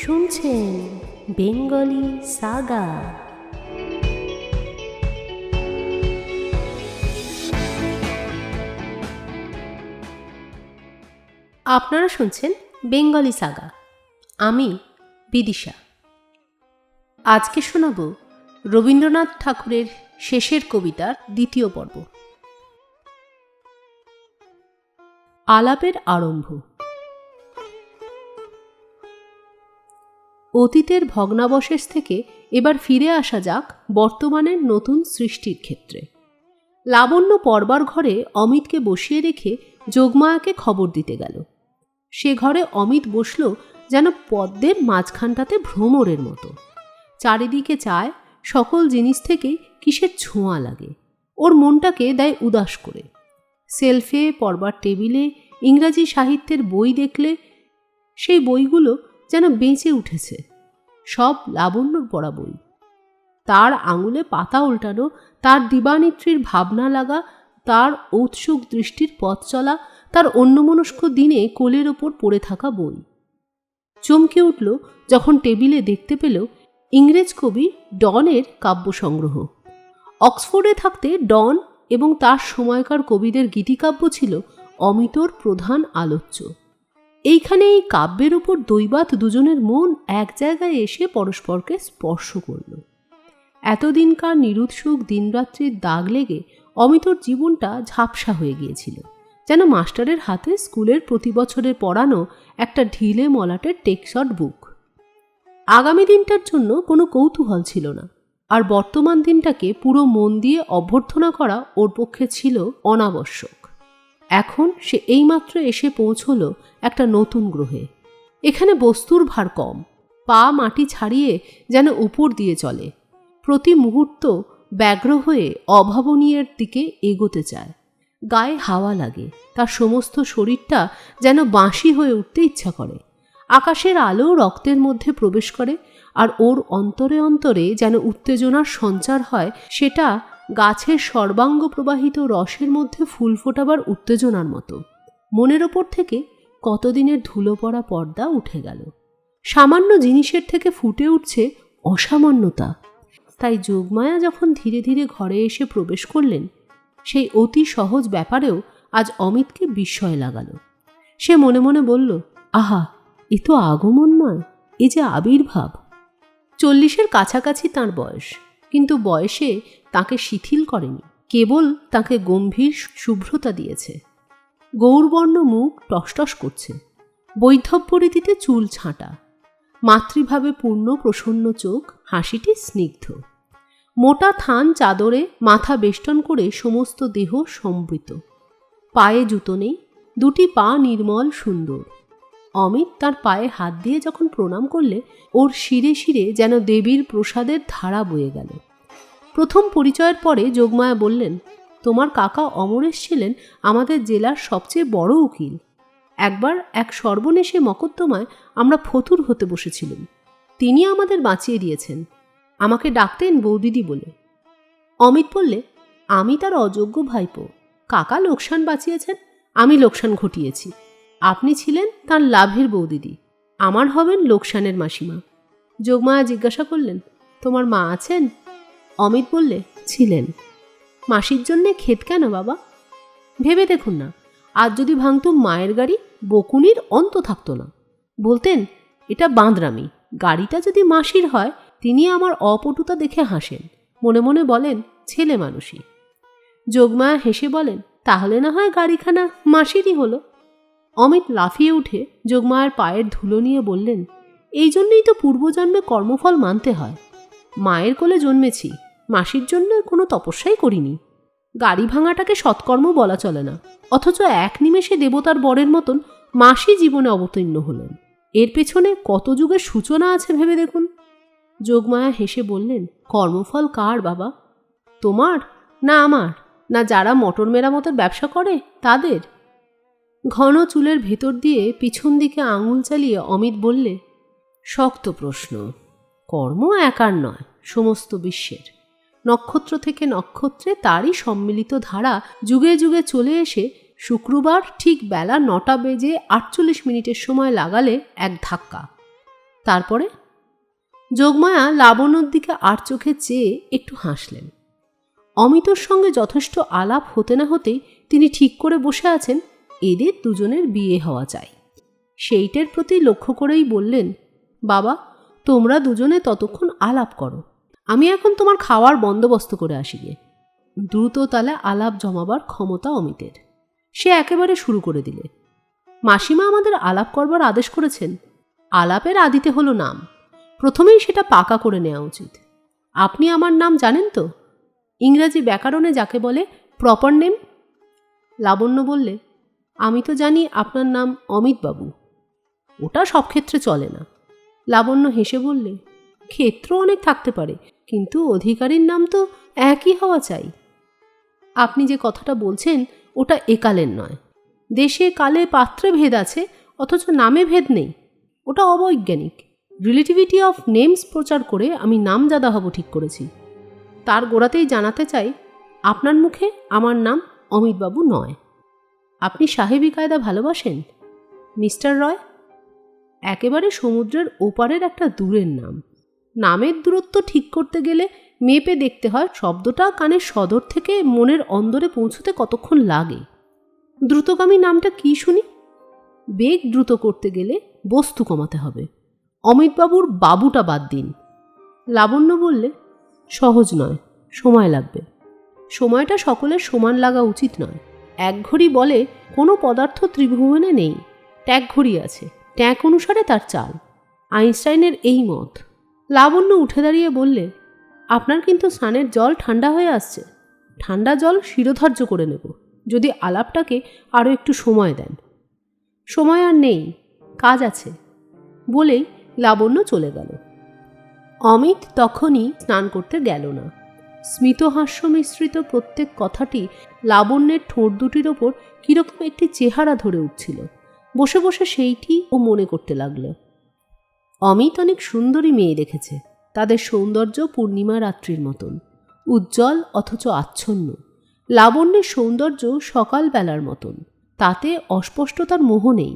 শুনছেন Bengali Saga. আপনারা শুনছেন বেঙ্গলি সাগা। আমি বিদিশা। আজকে শোনাব রবীন্দ্রনাথ ঠাকুরের শেষের কবিতার দ্বিতীয় পর্ব। আলাপের আরম্ভ। অতীতের ভগ্নাবশেষ থেকে এবার ফিরে আসা যাক বর্তমানের নতুন সৃষ্টির ক্ষেত্রে। লাবণ্য পড়বার ঘরে অমিতকে বসিয়ে রেখে যোগমায়াকে খবর দিতে গেল। সে ঘরে অমিত বসল যেন পদ্মের মাঝখানটাতে ভ্রমরের মতো। চারিদিকে চায়, সকল জিনিস থেকে কিসের ছোঁয়া লাগে, ওর মনটাকে দেয় উদাস করে। সেলফে, পড়বার টেবিলে ইংরাজি সাহিত্যের বই দেখলে সেই বইগুলো যেন বেঁচে উঠেছে, সব লাবণ্যর পড়া বই। তার আঙুলে পাতা উল্টানো, তার দিবানিত্রীর ভাবনা লাগা, তার ঔৎসুক দৃষ্টির পথ চলা, তার অন্যমনস্ক দিনে কোলের ওপর পড়ে থাকা বই। চমকে উঠল যখন টেবিলে দেখতে পেল ইংরেজ কবি ডনের কাব্য সংগ্রহ। অক্সফোর্ডে থাকতে ডন এবং তার সময়কার কবিদের গীতিকাব্য ছিল অমিতর প্রধান আলোচ্য। এইখানে এই কাব্যের উপর দৈবাত দুজনের মন এক জায়গায় এসে পরস্পরকে স্পর্শ করল। এতদিনকার নিরুৎসুক দিনরাত্রির দাগ লেগে অমিতর জীবনটা ঝাপসা হয়ে গিয়েছিল, যেন মাস্টারের হাতে স্কুলের প্রতি বছরের পড়ানো একটা ঢিলে মলাটের টেক্সট বুক। আগামী দিনটার জন্য কোনো কৌতূহল ছিল না, আর বর্তমান দিনটাকে পুরো মন দিয়ে অভ্যর্থনা করা ওর পক্ষে ছিল অনাবশ্যক। এখন সে এইমাত্র এসে পৌঁছল একটা নতুন গ্রহে। এখানে বস্তুর ভার কম, পা মাটি ছাড়িয়ে যেন উপর দিয়ে চলে। প্রতি মুহূর্ত ব্যগ্র হয়ে অভাবনীয়ের দিকে এগোতে চায়। গায়ে হাওয়া লাগে, তার সমস্ত শরীরটা যেন বাঁশি হয়ে উঠতে ইচ্ছা করে। আকাশের আলো রক্তের মধ্যে প্রবেশ করে, আর ওর অন্তরে অন্তরে যেন উত্তেজনার সঞ্চার হয়, সেটা গাছের সর্বাঙ্গ প্রবাহিত রসের মধ্যে ফুল ফোটাবার উত্তেজনার মতো। মনের ওপর থেকে কতদিনের ধুলো পড়া পর্দা উঠে গেল। সামান্য জিনিসের থেকে ফুটে উঠছে অসামান্যতা। তাই যোগমায়া যখন ধীরে ধীরে ঘরে এসে প্রবেশ করলেন, সেই অতি সহজ ব্যাপারেও আজ অমিতকে বিস্ময় লাগালো। সে মনে মনে বলল, আহা, এ তো আগমন নয়, এ যে আবির্ভাব। 40-এর কাছাকাছি তাঁর বয়স, কিন্তু বয়সে তাকে শিথিল করেনি, কেবল তাকে গম্ভীর শুভ্রতা দিয়েছে। গৌরবর্ণ মুখ টসটস করছে, বৈধব্যরীতিতে চুল ছাঁটা, মাতৃভাবে পূর্ণ প্রসন্ন চোখ, হাসিটি স্নিগ্ধ। মোটা থান চাদরে মাথা বেষ্টন করে সমস্ত দেহ সমৃত। পায়ে জুতো নেই, দুটি পা নির্মল সুন্দর। অমিত তার পায়ে হাত দিয়ে যখন প্রণাম করলে, ওর শিরে শিরে যেন দেবীর প্রসাদের ধারা বয়ে গেল। প্রথম পরিচয়ের পরে যোগমায়া বললেন, তোমার কাকা অমরেশ ছিলেন আমাদের জেলার সবচেয়ে বড় উকিল। একবার এক সর্বনেশে মকদ্দমায় আমরা ফতুর হতে বসেছিলাম, তিনি আমাদের বাঁচিয়ে দিয়েছেন। আমাকে ডাকতেন বৌদিদি বলে। অমিত বললে, আমি তার অযোগ্য ভাইপো। কাকা লোকসান বাঁচিয়েছেন, আমি লোকসান ঘটিয়েছি। আপনি ছিলেন তার লাভের বৌদিদি, আমার হবেন লোকসানের মাসিমা। যোগমায়া জিজ্ঞাসা করলেন, তোমার মা আছেন? অমিত বললে, ছিলেন। মাসির জন্যে ক্ষেত কেন বাবা? ভেবে দেখুন না, আজ যদি ভাঙত মায়ের গাড়ি, বকুনির অন্ত থাকতো না। বলতেন, এটা বাঁদরামি, গাড়িটা যদি মাসির হয়। তিনি আমার অপটুতা দেখে হাসেন, মনে মনে বলেন, ছেলে মানুষই। যোগমায়া হেসে বলেন, তাহলে না হয় গাড়িখানা মাসিরই হলো। অমিত লাফিয়ে উঠে যোগমায়ার পায়ের ধুলো নিয়ে বললেন, এই জন্যই তো পূর্বজন্মে কর্মফল মানতে হয়। মায়ের কোলে জন্মেছি, মাসির জন্য কোনো তপস্যাই করিনি। গাড়ি ভাঙাটাকে সৎকর্ম বলা চলে না, অথচ এক নিমেষে দেবতার বরের মতন মাসি জীবনে অবতীর্ণ হলেন। এর পেছনে কত যুগের সূচনা আছে ভেবে দেখুন। যোগমায়া হেসে বললেন, কর্মফল কার বাবা? তোমার, না আমার, না যারা মোটর মেরামতের ব্যবসা করে তাদের? ঘন চুলের ভেতর দিয়ে পিছন দিকে আঙুল চালিয়ে অমিত বললে, শক্ত প্রশ্ন। কর্ম একার নয়, সমস্ত বিশ্বের। নক্ষত্র থেকে নক্ষত্রে তারই সম্মিলিত ধারা যুগে যুগে চলে এসে শুক্রবার ঠিক বেলা 9টা বেজে 48 মিনিটের সময় লাগালে এক ধাক্কা। তারপরে যোগমায়া লাবণ্যর দিকে আর চোখে চেয়ে একটু হাসলেন। অমিতর সঙ্গে যথেষ্ট আলাপ হতে না হতেই তিনি ঠিক করে বসে আছেন এদের দুজনের বিয়ে হওয়া চাই। সেইটের প্রতি লক্ষ্য করেই বললেন, বাবা, তোমরা দুজনে ততক্ষণ আলাপ করো, আমি এখন তোমার খাওয়ার বন্দোবস্ত করে আসি গে। দ্রুত তালে আলাপ জমাবার ক্ষমতা অমিতের। সে একেবারে শুরু করে দিলে, মাসিমা আমাদের আলাপ করবার আদেশ করেছেন। আলাপের আদিতে হলো নাম, প্রথমেই সেটা পাকা করে নেওয়া উচিত। আপনি আমার নাম জানেন তো? ইংরাজি ব্যাকরণে যাকে বলে প্রপার নেম। লাবণ্য বললে, আমি তো জানি আপনার নাম অমিতবাবু। ওটা সব ক্ষেত্রে চলে না। লাবণ্য হেসে বললে, ক্ষেত্র অনেক থাকতে পারে, কিন্তু অধিকারীর নাম তো একই হওয়া চাই। আপনি যে কথাটা বলছেন ওটা একালের নয়। দেশে কালে পাত্রে ভেদ আছে, অথচ নামে ভেদ নেই। ওটা অবৈজ্ঞানিক। রিলেটিভিটি অফ নেমস প্রচার করে আমি নামজাদা হব ঠিক করেছি। তার গোড়াতেই জানাতে চাই, আপনার মুখে আমার নাম অমিতবাবু নয়। আপনি সাহেবী কায়দা ভালোবাসেন মিস্টার রয়? একেবারে সমুদ্রের ওপারের একটা দূরের নাম। নামের দূরত্ব ঠিক করতে গেলে মেপে দেখতে হয় শব্দটা কানের সদর থেকে মনের অন্দরে পৌঁছতে কতক্ষণ লাগে। দ্রুতগামী নামটা কি শুনি? বেগ দ্রুত করতে গেলে বস্তু কমাতে হবে। অমিতবাবুর বাবুটা বাদ দিন। লাবণ্য বললে, সহজ নয়, সময় লাগবে। সময়টা সকলের সমান লাগা উচিত নয়। এক ঘড়ি বলে কোনো পদার্থ ত্রিভুবনে নেই, ট্যাক ঘড়ি আছে, ট্যাক অনুসারে তার চাল। আইনস্টাইনের এই মত। লাবণ্য উঠে দাঁড়িয়ে বললে, আপনার কিন্তু স্নানের জল ঠান্ডা হয়ে আসছে। ঠান্ডা জল শিরোধার্য করে নেব, যদি আলাপটাকে আরও একটু সময় দেন। সময় আর নেই, কাজ আছে বলেই লাবণ্য চলে গেল। অমিত তখনই স্নান করতে গেল না। স্মিতহাস্য মিশ্রিত প্রত্যেক কথাটি লাবণ্যের ঠোঁট দুটির ওপর কীরকম একটি চেহারা ধরে উঠছিল। বসে বসে সেইটি ও মনে করতে লাগল। অমিত অনেক সুন্দরী মেয়ে দেখেছে। তাদের সৌন্দর্য পূর্ণিমা রাত্রির মতন উজ্জ্বল অথচ আচ্ছন্ন। লাবণ্যের সৌন্দর্য সকালবেলার মতন, তাতে অস্পষ্টতার মোহ নেই।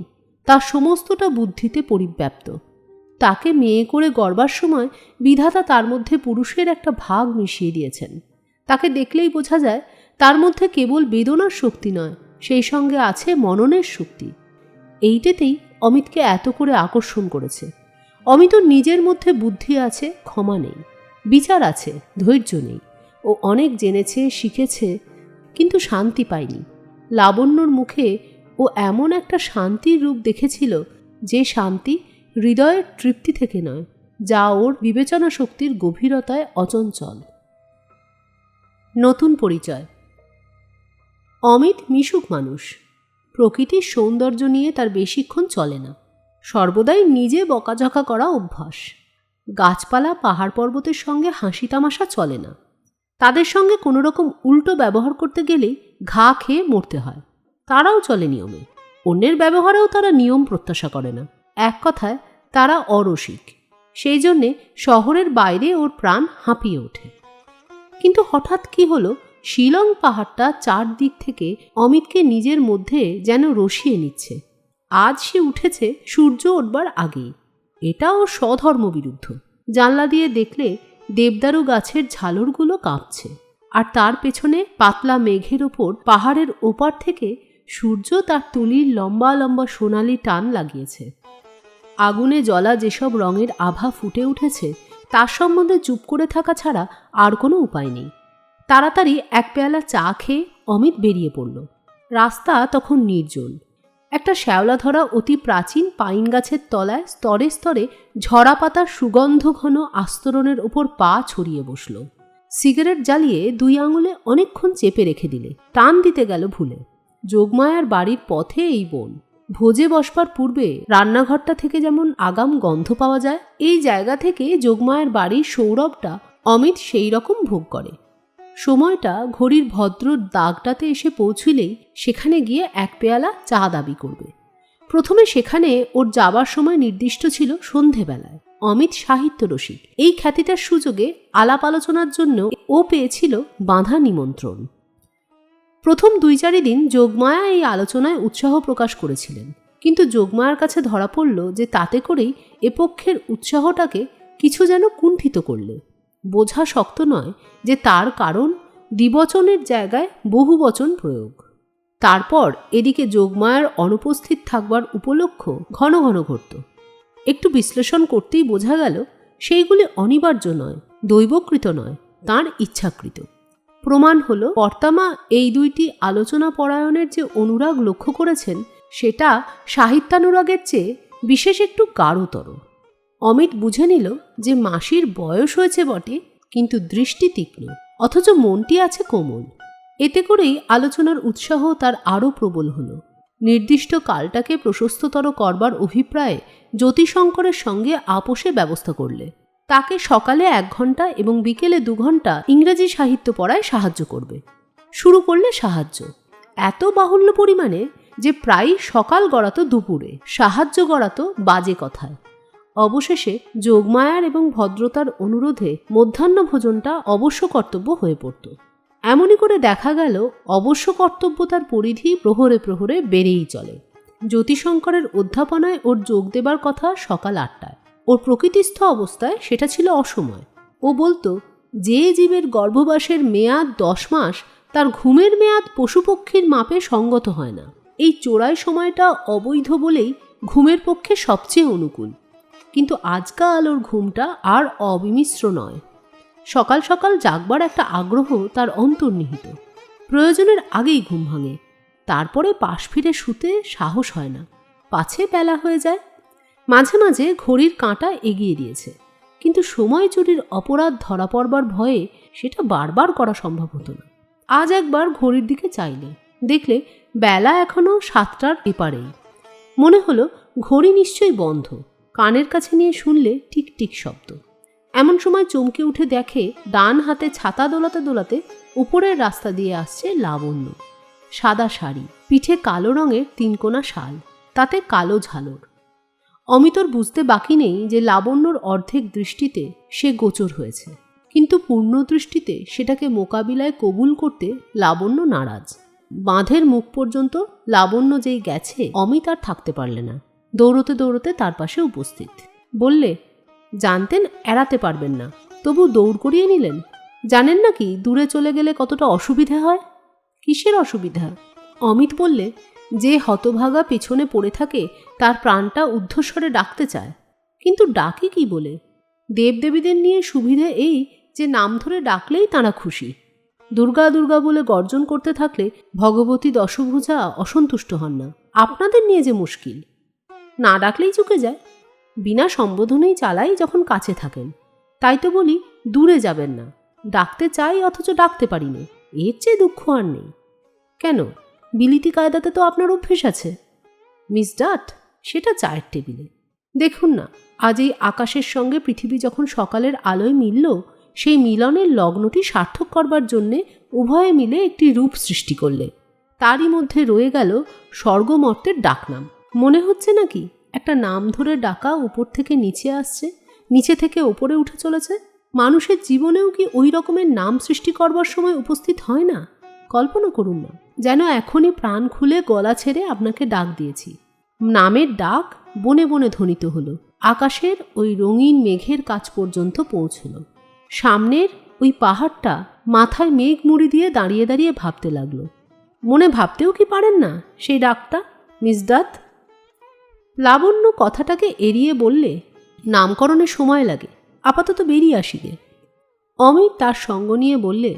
তার সমস্তটা বুদ্ধিতে পরিব্যাপ্ত। তাকে মেয়ে করে গড়বার সময় বিধাতা তার মধ্যে পুরুষের একটা ভাগ মিশিয়ে দিয়েছেন। তাকে দেখলেই বোঝা যায় তার মধ্যে কেবল বেদনার শক্তি নয়, সেই সঙ্গে আছে মননের শক্তি। এইটাতেই অমিতকে এত করে আকর্ষণ করেছে। অমিতর নিজের মধ্যে বুদ্ধি আছে, ক্ষমা নেই, বিচার আছে, ধৈর্য নেই। ও অনেক জেনেছে, শিখেছে, কিন্তু শান্তি পায়নি। লাবণ্যর মুখে ও এমন একটা শান্তির রূপ দেখেছিল, যে শান্তি হৃদয়ের তৃপ্তি থেকে নয়, যা ওর বিবেচনা শক্তির গভীরতায় অচঞ্চল। নতুন পরিচয়। অমিত মিশুক মানুষ। প্রকৃতির সৌন্দর্য নিয়ে তার বেশিক্ষণ চলে না। সর্বদাই নিজে বকাঝকা করা অভ্যাস। গাছপালা পাহাড় পর্বতের সঙ্গে হাসি তামাশা চলে না। তাদের সঙ্গে কোনো রকম উল্টো ব্যবহার করতে গেলেই ঘা খেয়ে মরতে হয়। তারাও চলে নিয়মে। অন্যের ব্যবহারেও তারা নিয়ম প্রত্যাশা করে না। এক কথায় তারা অরসিক। সেই জন্যে শহরের বাইরে ওর প্রাণ হাঁপিয়ে ওঠে। কিন্তু হঠাৎ কি হলো, শিলং পাহাড়টা চারদিক থেকে অমিতকে নিজের মধ্যে যেন রসিয়ে নিচ্ছে। আজ সে উঠেছে সূর্য উঠবার আগেই। এটা ওর স্বধর্ম বিরুদ্ধ। জানলা দিয়ে দেখলে দেবদারু গাছের ঝালরগুলো কাঁপছে, আর তার পেছনে পাতলা মেঘের ওপর পাহাড়ের ওপার থেকে সূর্য তার তুলির লম্বা লম্বা সোনালি টান লাগিয়েছে। আগুনে জ্বলা যেসব রঙের আভা ফুটে উঠেছে, তার সম্বন্ধে চুপ করে থাকা ছাড়া আর কোনো উপায় নেই। তাড়াতাড়ি এক পেয়ালা চা খেয়ে অমিত বেরিয়ে পড়ল। রাস্তা তখন নির্জন। একটা শ্যাওলা ধরা অতি প্রাচীন পাইন গাছের তলায় স্তরে স্তরে ঝরা পাতার সুগন্ধ ঘন আস্তরণের ওপর পা ছড়িয়ে বসল। সিগারেট জ্বালিয়ে দুই আঙুলে অনেকক্ষণ চেপে রেখে দিলে টান দিতে গেল ভুলে। যোগমায়ার বাড়ির পথে এই বন। ভোজে বসবার পূর্বে রান্নাঘরটা থেকে যেমন আগাম গন্ধ পাওয়া যায়, এই জায়গা থেকে যোগমায়ার বাড়ির সৌরভটা অমিত সেই রকম ভোগ করে। সময়টা ঘড়ির ভদ্র দাগটাতে এসে পৌঁছলেই সেখানে গিয়ে এক পেয়ালা চা দাবি করবে। প্রথমে সেখানে ওর যাবার সময় নির্দিষ্ট ছিল সন্ধেবেলায়। অমিত সাহিত্য রসিক, এই খ্যাতিটার সুযোগে আলাপ আলোচনার জন্য ও পেয়েছিল বাঁধা নিমন্ত্রণ। প্রথম 2-4 দিন যোগমায়া এই আলোচনায় উৎসাহ প্রকাশ করেছিলেন। কিন্তু যোগমায়ার কাছে ধরা পড়ল যে তাতে করেই এ পক্ষের উৎসাহটাকে কিছু যেন কুণ্ঠিত করলে। বোঝা শক্ত নয় যে তার কারণ দ্বিবচনের জায়গায় বহুবচন প্রয়োগ। তারপর এদিকে যোগমায়ার অনুপস্থিত থাকবার উপলক্ষ ঘন ঘন ঘটত। একটু বিশ্লেষণ করতেই বোঝা গেল সেইগুলি অনিবার্য নয়, দৈবকৃত নয়, তাঁর ইচ্ছাকৃত। প্রমাণ হল কর্তামা এই দুইটি আলোচনা পরায়ণের যে অনুরাগ লক্ষ্য করেছেন সেটা সাহিত্যানুরাগের চেয়ে বিশেষ একটু গাঢ়তর। অমিত বুঝে নিল যে মাসির বয়স হয়েছে বটে, কিন্তু দৃষ্টি তীক্ষ্ণ, অথচ মনটি আছে কোমল। এতে করেই আলোচনার উৎসাহ তার আরও প্রবল হল। নির্দিষ্ট কালটাকে প্রশস্ততর করবার অভিপ্রায়ে জ্যোতিশঙ্করের সঙ্গে আপোষে ব্যবস্থা করলে। তাকে সকালে 1 ঘণ্টা এবং বিকেলে 2 ঘণ্টা ইংরেজি সাহিত্য পড়ায় সাহায্য করবে। শুরু করলে সাহায্য এত বাহুল্য পরিমাণে যে প্রায় সকাল গড়াতো দুপুরে, সাহায্য গড়াতো বাজে কথায়। অবশেষে যোগমায়ার এবং ভদ্রতার অনুরোধে মধ্যাহ্ন ভোজনটা অবশ্য কর্তব্য হয়ে পড়ত। এমনই করে দেখা গেল অবশ্য কর্তব্যতার পরিধি প্রহরে প্রহরে বেড়েই চলে। জ্যোতিশঙ্করের অধ্যাপনায় ওর যোগ দেবার কথা সকাল 8টায়। ওর প্রকৃতিস্থ অবস্থায় সেটা ছিল অসময়। ও বলতো, যে জীবের গর্ভবাসের মেয়াদ 10 মাস, তার ঘুমের মেয়াদ পশুপক্ষীর মাপে সঙ্গত হয় না। এই চোরাই সময়টা অবৈধ বলেই ঘুমের পক্ষে সবচেয়ে অনুকূল। কিন্তু আজকাল ওর ঘুমটা আর অবিমিশ্র নয়। সকাল সকাল জাগবার একটা আগ্রহ তার অন্তর্নিহিত। প্রয়োজনের আগেই ঘুম ভাঙে, তারপরে পাশ ফিরে শুতে সাহস হয় না, পাছে বেলা হয়ে যায়। মাঝে মাঝে ঘড়ির কাঁটা এগিয়ে দিয়েছে, কিন্তু সময় চুরির অপরাধ ধরা পড়বার ভয়ে সেটা বারবার করা সম্ভব হতো না। আজ একবার ঘড়ির দিকে চাইলে দেখলে বেলা এখনো 7টার এপারেই। মনে হলো ঘড়ি নিশ্চয়ই বন্ধ। কানের কাছে নিয়ে শুনলে টিক টিক শব্দ। এমন সময় চমকে উঠে দেখে ডান হাতে ছাতা দোলাতে দোলাতে উপরের রাস্তা দিয়ে আসছে লাবণ্য। সাদা শাড়ি, পিঠে কালো রঙের 3 কোনা শাল, তাতে কালো ঝালর। অমিতর বুঝতে বাকি নেই যে লাবণ্যর অর্ধেক দৃষ্টিতে সে গোচর হয়েছে, কিন্তু পূর্ণ দৃষ্টিতে সেটাকে মোকাবিলায় কবুল করতে লাবণ্য নারাজ। বাঁধের মুখ পর্যন্ত লাবণ্য যেই গেছে, অমিত আর থাকতে পারলে না। দৌড়তে দৌড়তে তার পাশে উপস্থিত। বললে, জানতেন এড়াতে পারবেন না, তবু দৌড় করিয়ে নিলেন। জানেন নাকি দূরে চলে গেলে কতটা অসুবিধা হয়? কিসের অসুবিধা? অমিত বললে, যে হতভাগা পেছনে পড়ে থাকে তার প্রাণটা ঊর্ধ্বস্বরে ডাকতে চায়, কিন্তু ডাকে কি বলে? দেবদেবীদের নিয়ে সুবিধে এই যে নাম ধরে ডাকলেই তাঁরা খুশি। দুর্গা দুর্গা বলে গর্জন করতে থাকলে ভগবতী দশভুজা অসন্তুষ্ট হন না। আপনাদের নিয়ে যে মুশকিল, না ডাকলেই চুকে যায়। বিনা সম্বোধনেই চালাই যখন কাছে থাকেন। তাই তো বলি দূরে যাবেন না। ডাকতে চাই অথচ ডাকতে পারি না, এর চেয়ে দুঃখ আর নেই। কেন, বিলিতি কায়দাতে তো আপনার অভ্যেস আছে। মিস ডাট, সেটা চায়ের টেবিলে। দেখুন না, আজ এই আকাশের সঙ্গে পৃথিবী যখন সকালের আলোয় মিলল, সেই মিলনের লগ্নটি সার্থক করবার জন্যে উভয়ে মিলে একটি রূপ সৃষ্টি করলে। তারই মধ্যে রয়ে গেল স্বর্গমর্তের ডাকনাম। মনে হচ্ছে নাকি একটা নাম ধরে ডাকা উপর থেকে নিচে আসছে, নিচে থেকে ওপরে উঠে চলেছে? মানুষের জীবনেও কি ওই রকমের নাম সৃষ্টি করবার সময় উপস্থিত হয় না? কল্পনা করুন না, যেন এখনই প্রাণ খুলে গলা ছেড়ে আপনাকে ডাক দিয়েছি। নামের ডাক বনে বনে ধ্বনিত হলো, আকাশের ওই রঙিন মেঘের কাছ পর্যন্ত পৌঁছল। সামনের ওই পাহাড়টা মাথায় মেঘ মুড়ি দিয়ে দাঁড়িয়ে দাঁড়িয়ে ভাবতে লাগলো। মনে ভাবতেও কি পারেন না সেই ডাকটা, মিস ডাত? লাবণ্য কথাটাকে এড়িয়ে বললে, নামকরণের সময় লাগে, আপাতত বেরিয়ে আসিগে। অমিত তার সঙ্গ নিয়ে বললে,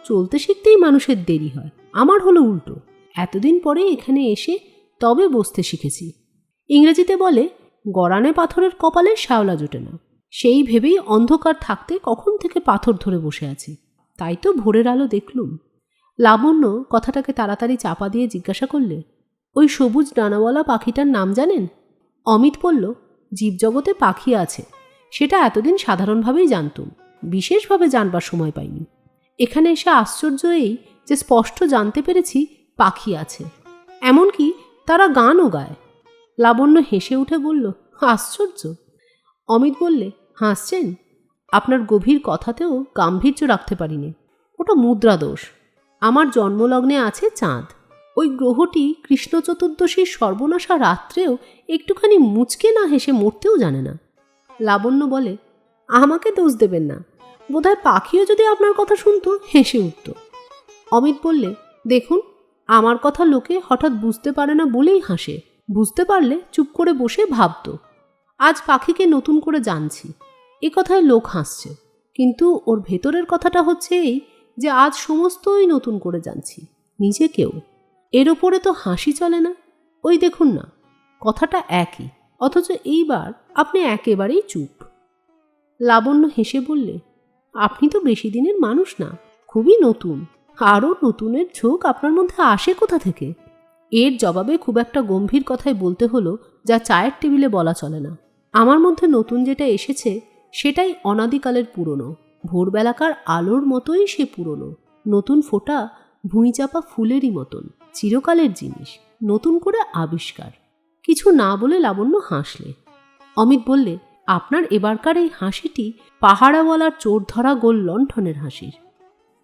চলতে শিখতেই মানুষের দেরি হয়, আমার হলো উল্টো। এতদিন পরে এখানে এসে তবে বসতে শিখেছি। ইংরেজিতে বলে, গড়ানে পাথরের কপালে শ্যাওলা জোটে না। সেই ভেবেই অন্ধকার থাকতে কখন থেকে পাথর ধরে বসে আছি। তাই তো ভোরের আলো দেখলুম। লাবণ্য কথাটাকে তাড়াতাড়ি চাপা দিয়ে জিজ্ঞাসা করলে, ওই সবুজ ডানাওয়ালা পাখিটার নাম জানেন? অমিত বলল, জীবজগতে পাখি আছে, সেটা এতদিন সাধারণভাবেই জানতুম, বিশেষভাবে জানবার সময় পাইনি। এখানে এসে আশ্চর্য এই যে স্পষ্ট জানতে পেরেছি পাখি আছে, এমনকি তারা গানও গায়। লাবণ্য হেসে উঠে বলল, আশ্চর্য? অমিত বললে, হাসছেন? আপনার গভীর কথাতেও গাম্ভীর্য রাখতে পারিনি। ওটা মুদ্রা দোষ। আমার জন্মলগ্নে আছে চাঁদ, ওই গ্রহটি কৃষ্ণ চতুর্দশীর সর্বনাশা রাত্রেও একটুখানি মুচকে না হেসে মরতেও জানে না। লাবণ্য বলে, আমাকে দোষ দেবেন না, বোধহয় পাখিও যদি আপনার কথা শুনতো হেসে উঠত। অমিত বললে, দেখুন, আমার কথা লোকে হঠাৎ বুঝতে পারে না বলেই হাসে, বুঝতে পারলে চুপ করে বসে ভাবত। আজ পাখিকে নতুন করে জানছি, এ কথায় লোক হাসছে, কিন্তু ওর ভেতরের কথাটা হচ্ছে এই যে আজ সমস্তই নতুন করে জানছি, নিজেকেও। এর ওপরে তো হাসি চলে না। ওই দেখুন না, কথাটা একই, অথচ এইবার আপনি একেবারেই চুপ। লাবণ্য হেসে বললে, আপনি তো বেশি দিনের মানুষ না, খুবই নতুন। আরও নতুনের ঝোঁক আপনার মধ্যে আসে কোথা থেকে? এর জবাবে খুব একটা গম্ভীর কথাই বলতে হলো, যা চায়ের টেবিলে বলা চলে না। আমার মধ্যে নতুন যেটা এসেছে সেটাই অনাদিকালের পুরনো, ভোরবেলাকার আলোর মতোই সে পুরনো। নতুন ফোঁটা ভুঁইচাপা ফুলেরই মতন, চিরকালের জিনিস, নতুন করে আবিষ্কার। কিছু না বলে লাবণ্য হাসলে। অমিত বললে, আপনার এবারকার এই হাসিটি পাহাড়াওয়ালার চোর ধরা গোল লণ্ঠনের হাসির।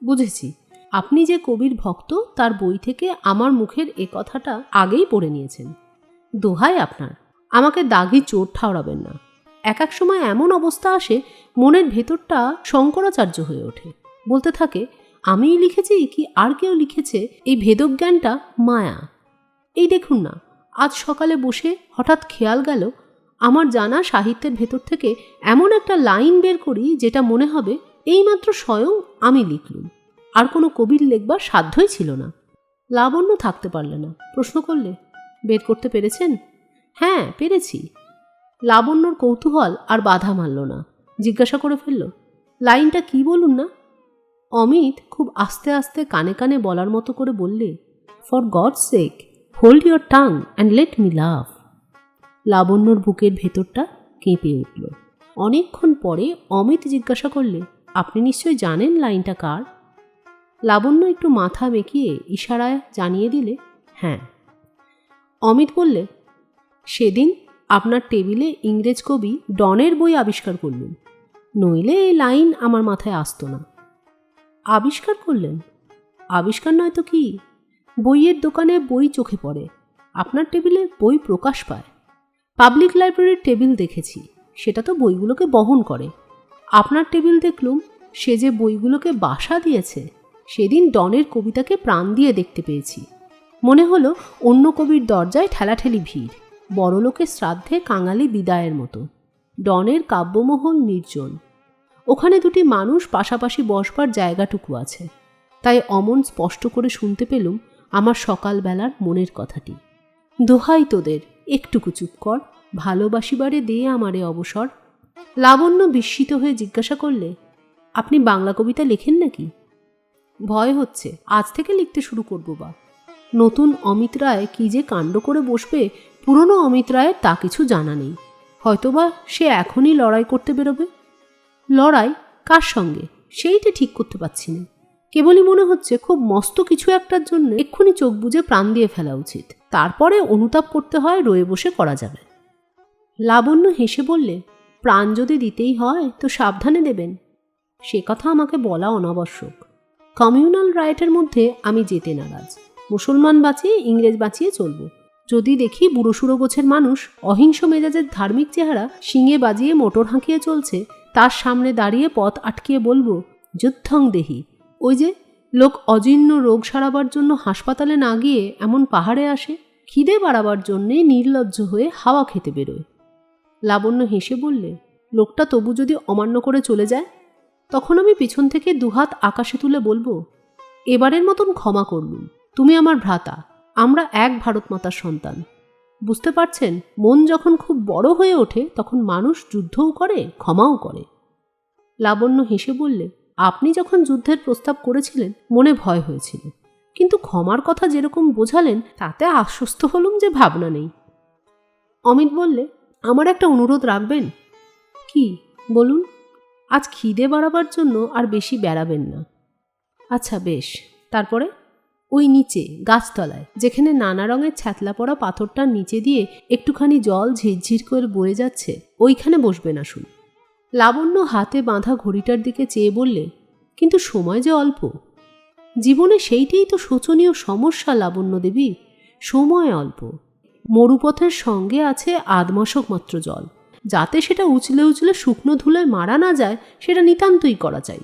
বুঝেছি, আপনি যে কবির ভক্ত তার বই থেকে আমার মুখের এ কথাটা আগেই পড়ে নিয়েছেন। দোহাই আপনার, আমাকে দাগি চোর ঠাওরাবেন না। এক এক সময় এমন অবস্থা আসে, মনের ভেতরটা শঙ্করাচার্য হয়ে ওঠে, বলতে থাকে, আমিই লিখেছি কি আর কেউ লিখেছে? এই ভেদজ্ঞানটা মায়া। এই দেখুন না, আজ সকালে বসে হঠাৎ খেয়াল গেল, আমার জানা সাহিত্যের ভেতর থেকে এমন একটা লাইন বের করি যেটা মনে হবে এইমাত্র স্বয়ং আমি লিখলুম, আর কোনো কবির লেখবার সাধ্যই ছিল না। লাবণ্য থাকতে পারলে না, প্রশ্ন করলে, বের করতে পেরেছেন? হ্যাঁ, পেরেছি। লাবণ্যর কৌতূহল আর বাধা মানল না, জিজ্ঞাসা করে ফেলল, লাইনটা কি বলুন না? অমিত খুব আস্তে আস্তে কানে কানে বলার মতো করে বললে, for God's sake hold your tongue and let me love. লাবণ্যর বুকের ভেতরটা কেঁপে উঠল। অনেকক্ষণ পরে অমিত জিজ্ঞাসা করলে, আপনি নিশ্চয়ই জানেন লাইনটা কার? লাবণ্য একটু মাথা বেঁকিয়ে ইশারায় জানিয়ে দিলে, হ্যাঁ। অমিত বললে, সেদিন আপনার টেবিলে ইংরেজ কবি ডনের বই আবিষ্কার করলেন, নইলে এই লাইন আমার মাথায় আসতো না। আবিষ্কার করলেন? আবিষ্কার নয় তো কি, বইয়ের দোকানে বই চোখে পড়ে, আপনার টেবিলে বই প্রকাশ পায়। পাবলিক লাইব্রেরির টেবিল দেখেছি, সেটা তো বইগুলোকে বহন করে। আপনার টেবিল দেখলুম, সে যে বইগুলোকে বাসা দিয়েছে। সেদিন ডনের কবিতাকে প্রাণ দিয়ে দেখতে পেয়েছি। মনে হলো অন্য কবির দরজায় ঠেলাঠেলি ভিড়, বড়লোকের শ্রাদ্ধে কাঙালি বিদায়ের মতো। ডনের কাব্যমহল নির্জন, ওখানে দুটি মানুষ পাশাপাশি বসবার জায়গাটুকু আছে। তাই অমন স্পষ্ট করে শুনতে পেলুম আমার সকালবেলার মনের কথাটি। দোহাই তোদের, একটুকু চুপ কর, ভালোবাসিবারে দে আমারে অবসর। লাবণ্য বিস্মিত হয়ে জিজ্ঞাসা করলে, আপনি বাংলা কবিতা লেখেন নাকি? ভয় হচ্ছে, আজ থেকে লিখতে শুরু করব বা। নতুন অমিত রায় কি যে কাণ্ড করে বসবে, পুরনো অমিত রায়ের তা কিছু জানা নেই। হয়তোবা সে এখনই লড়াই করতে বেরোবে। লড়াই কার সঙ্গে সেইটা ঠিক করতে পারছি না। কেবলই মনে হচ্ছে খুব মস্ত কিছু একটার জন্য এক্ষুনি চোখ বুজে প্রাণ দিয়ে ফেলা উচিত, তারপরে অনুতাপ করতে হয় রয়ে বসে করা যাবে। লাবণ্য হেসে বললে, প্রাণ যদি দিতেই হয় তো সাবধানে দেবেন। সে কথা আমাকে বলা অনাবশ্যক। কমিউনাল রাইটের মধ্যে আমি যেতে নারাজ। মুসলমান বাঁচিয়ে ইংরেজ বাঁচিয়ে চলব। যদি দেখি বুড়োসুড়ো গোছের মানুষ অহিংস মেজাজের ধার্মিক চেহারা শিঙে বাজিয়ে মোটর হাঁকিয়ে চলছে, তার সামনে দাঁড়িয়ে পথ আটকিয়ে বলবো, যুদ্ধং দেহি। ওই যে লোক অজীর্ণ রোগ সারাবার জন্য হাসপাতালে না গিয়ে এমন পাহাড়ে আসে, খিদে বাড়াবার জন্যে নির্লজ্জ হয়ে হাওয়া খেতে বেরোয়। লাবণ্য হেসে বললে, লোকটা তবু যদি অমান্য করে চলে যায়, তখন আমি পিছন থেকে দুহাত আকাশে তুলে বলবো, এবারের মতন ক্ষমা করলুম, তুমি আমার ভ্রাতা, আমরা এক ভারত মাতার সন্তান। বুঝতে পারছেন, মন যখন খুব বড় হয়ে ওঠে তখন মানুষ যুদ্ধও করে, ক্ষমাও করে। লাবণ্য হেসে বললে, আপনি যখন যুদ্ধের প্রস্তাব করেছিলেন মনে ভয় হয়েছিল, কিন্তু ক্ষমার কথা যেরকম বোঝালেন তাতে আশ্বস্ত হলুম যে ভাবনা নেই। অমিত বললে, আমার একটা অনুরোধ রাখবেন? কি বলুন? আজ খিদে বাড়াবার জন্য আর বেশি বেড়াবেন না। আচ্ছা বেশ। তারপরে? ওই নিচে গাছতলায়, যেখানে নানা রঙের ছ্যাতলা পড়া পাথরটার নিচে দিয়ে একটুখানি জল ঝিরঝির করে বয়ে যাচ্ছে, ওইখানে বসবেন আসুন। লাবণ্য হাতে বাঁধা ঘড়িটার দিকে চেয়ে বললে, কিন্তু সময় যে অল্প। জীবনে সেইটাই তো শোচনীয় সমস্যা লাবণ্য দেবী, সময় অল্প। মরুপথের সঙ্গে আছে আধমাসক মাত্র জল, যাতে সেটা উচলে উচলে শুকনো ধুলোয় মারা না যায় সেটা নিতান্তই করা চাই।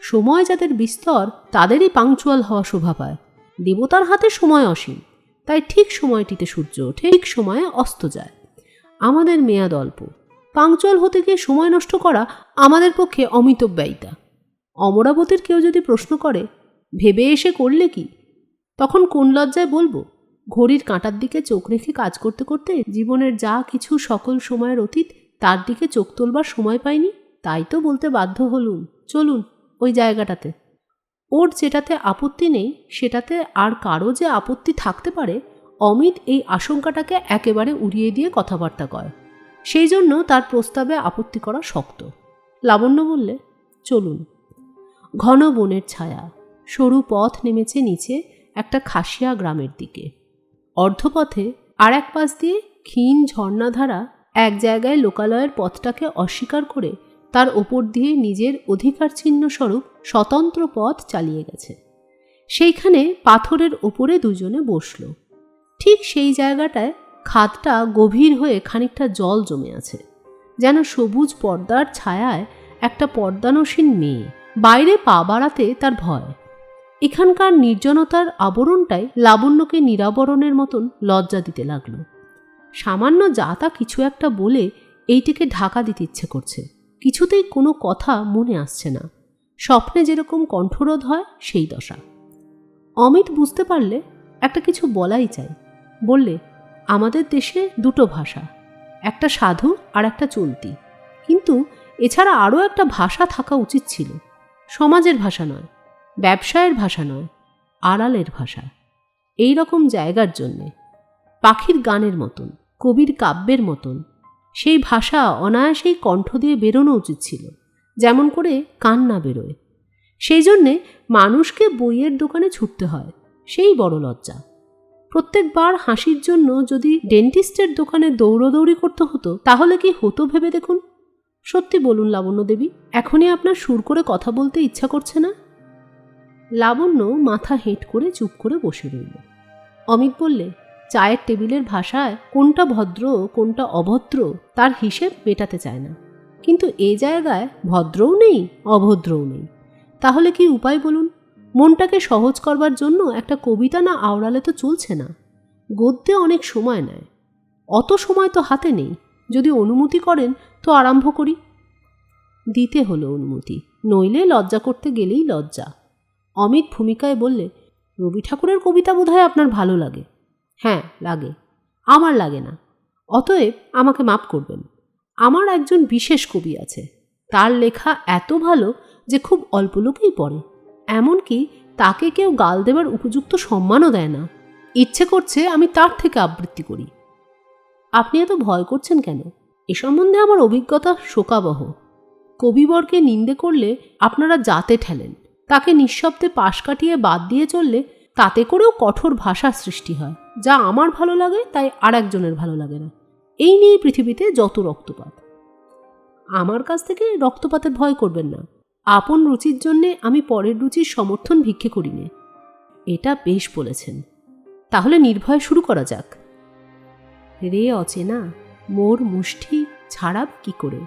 সময় যাদের বিস্তর তাদেরই পাংচুয়াল হওয়া শোভা পায়। দেবতার হাতে সময় অসীম, তাই ঠিক সময়টিতে সূর্য ওঠে, ঠিক সময়ে অস্ত যায়। আমাদের মেয়াদ অল্প, পাংচুয়াল হতে গিয়ে সময় নষ্ট করা আমাদের পক্ষে অমিতব্যয়িতা। অমরাবতীর কেউ যদি প্রশ্ন করে ভেবে এসে করলে কি, তখন কোন লজ্জায় বলবো ঘড়ির কাঁটার দিকে চোখ রেখে কাজ করতে করতে জীবনের যা কিছু সকল সময়ের অতীত তার দিকে চোখ তোলবার সময় পাইনি। তাই তো বলতে বাধ্য হলুম, চলুন ওই জায়গাটাতে। ওর যেটাতে আপত্তি নেই সেটাতে আর কারো যে আপত্তি থাকতে পারে, অমিত এই আশঙ্কাটাকে একেবারে উড়িয়ে দিয়ে কথাবার্তা কয়। সেই জন্য তার প্রস্তাবে আপত্তি করা শক্ত। লাবণ্য বললে, চলুন। ঘন বনের ছায়া, সরু পথ নেমেছে নিচে একটা খাসিয়া গ্রামের দিকে। অর্ধপথে আর এক পাশ দিয়ে ক্ষীণ ঝর্ণাধারা এক জায়গায় লোকালয়ের পথটাকে অস্বীকার করে তার ওপর দিয়ে নিজের অধিকার চিহ্ন স্বরূপ স্বতন্ত্র পথ চালিয়ে গেছে। সেইখানে পাথরের ওপরে দুজনে বসল। ঠিক সেই জায়গাটায় খাদটা গভীর হয়ে খানিকটা জল জমে আছে, যেন সবুজ পর্দার ছায়ায় একটা পর্দানসীন মেয়ে। বাইরে পা বাড়াতে তার ভয়। এখানকার নির্জনতার আবরণটাই লাবণ্যকে নিরাবরণের মতন লজ্জা দিতে লাগলো। সামান্য যাতা কিছু একটা বলে এইটিকে ঢাকা দিতে ইচ্ছে করছে, কিছুতেই কোনো কথা মনে আসছে না। স্বপ্নে যেরকম কণ্ঠরোধ হয় সেই দশা। অমিত বুঝতে পারলে একটা কিছু বলাই চাই। বললে, আমাদের দেশে দুটো ভাষা, একটা সাধু আর একটা চলতি, কিন্তু এছাড়া আরও একটা ভাষা থাকা উচিত ছিল। সমাজের ভাষা নয়, ব্যবসায়ের ভাষা নয়, আড়ালের ভাষা। এই রকম জায়গার জন্যে পাখির গানের মতন, কবির কাব্যের মতন সেই ভাষা অনায়াসেই কণ্ঠ দিয়ে বেরোনো উচিত ছিল, যেমন করে কান্না বেরোয়। সেই জন্যে মানুষকে বইয়ের দোকানে ছুটতে হয়, সেই বড় লজ্জা। প্রত্যেকবার হাসির জন্য যদি ডেন্টিস্টের দোকানে দৌড়দৌড়ি করতে হতো তাহলে কি হতো ভেবে দেখুন। সত্যি বলুন লাবণ্য দেবী, এখনই আপনার সুর করে কথা বলতে ইচ্ছা করছে না? লাবণ্য মাথা হেঁট করে চুপ করে বসে রইল। অমিত বললে, চায়ের টেবিলের ভাষায় কোনটা ভদ্র কোনটা অভদ্র তার হিসেব মেটাতে চায় না, কিন্তু এ জায়গায় ভদ্রও নেই অভদ্রও নেই। তাহলে কি উপায় বলুন? মনটাকে সহজ করবার জন্য একটা কবিতা না আওড়ালে তো চলছে না। গদ্যে অনেক সময় নেয়, অত সময় তো হাতে নেই। যদি অনুমতি করেন তো আরম্ভ করি। দিতে হলো অনুমতি, নইলে লজ্জা করতে গেলেই লজ্জা। অমিত ভূমিকায় বললে, রবি ঠাকুরের কবিতা বোধহয় আপনার ভালো লাগে। হ্যাঁ লাগে, আমার লাগে না। অতএব আমাকে মাপ করবেন। আমার একজন বিশেষ কবি আছে, তার লেখা এত ভালো যে খুব অল্প লোকেই পড়ে, এমনকি তাকে কেউ গাল দেবার উপযুক্ত সম্মানও দেয় না। ইচ্ছে করছে আমি তার থেকে আবৃত্তি করি। আপনি এত ভয় করছেন কেন? এ সম্বন্ধে আমার অভিজ্ঞতা শোকাবহ। কবিবরকে নিন্দে করলে আপনারা জাতে ঠেলেন, তাকে নিঃশব্দে পাশ কাটিয়ে বাদ দিয়ে চললে তাতে করেও কঠোর ভাষা সৃষ্টি হয়। যা আমার ভালো লাগে তাই আর একজনের ভালো লাগে না। এই নিয়ে পৃথিবীতে যত রক্তপাত। আমার কাছ থেকে রক্তপাতের ভয় করবেন না। আপন রুচির জন্যে আমি পরের রুচির সমর্থন ভিক্ষে করি নে। এটা বেশ বলেছেন। তাহলে নির্ভয় শুরু করা যাক। রে অচেনা মোর মুষ্টি ছাড়াব কি করে,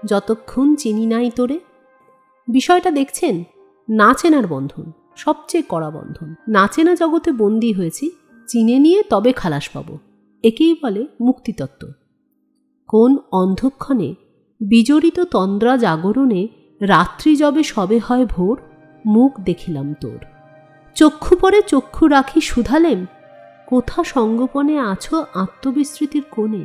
যতক্ষণ চিনি নাই তোরে। বিষয়টা দেখছেন, না চেনার বন্ধন সবচেয়ে কড়া বন্ধন। না চেনা জগতে বন্দী হয়েছি, চিনে নিয়ে তবে খালাস পাব। একেই বলে মুক্তিতত্ত্ব। কোন অন্ধক্ষণে বিজড়িত তন্দ্রা জাগরণে রাত্রি যবে সবে হয় ভোর, মুখ দেখিলাম তোর। চক্ষু পরে চক্ষু রাখি শুধালেম, কোথা সঙ্গোপনে আছো আত্মবিস্মৃতির কোণে।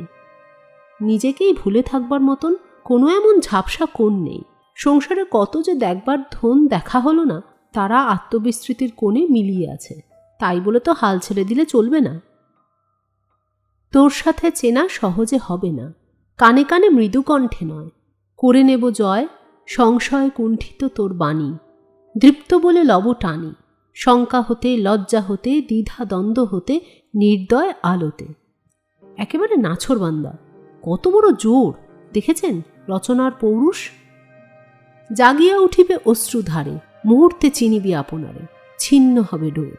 নিজেকেই ভুলে থাকবার মতন কোনো এমন ঝাপসা কোণ নেই। সংসারে কত যে দেখবার ধন দেখা হলো না, তারা আত্মবিস্মৃতির কোণে মিলিয়ে আছে। তাই বলে তো হাল ছেড়ে দিলে চলবে না। তোর সাথে চেনা সহজে হবে না, কানে কানে মৃদু কণ্ঠে নয়। করে নেব জয়, সংশয় কুণ্ঠিত তোর বাণী। দৃপ্ত বলে লব টানি, শঙ্কা হতে লজ্জা হতে দ্বিধা দ্বন্দ্ব হতে নির্দয় আলোতে। একেবারে নাছোড়বান্দা। কত বড় জোর দেখেছেন রচনার পৌরুষ। জাগিয়া উঠিবে অশ্রুধারে, মুহূর্তে চিনিবি আপনারে। ছিন্ন হবে ডোর,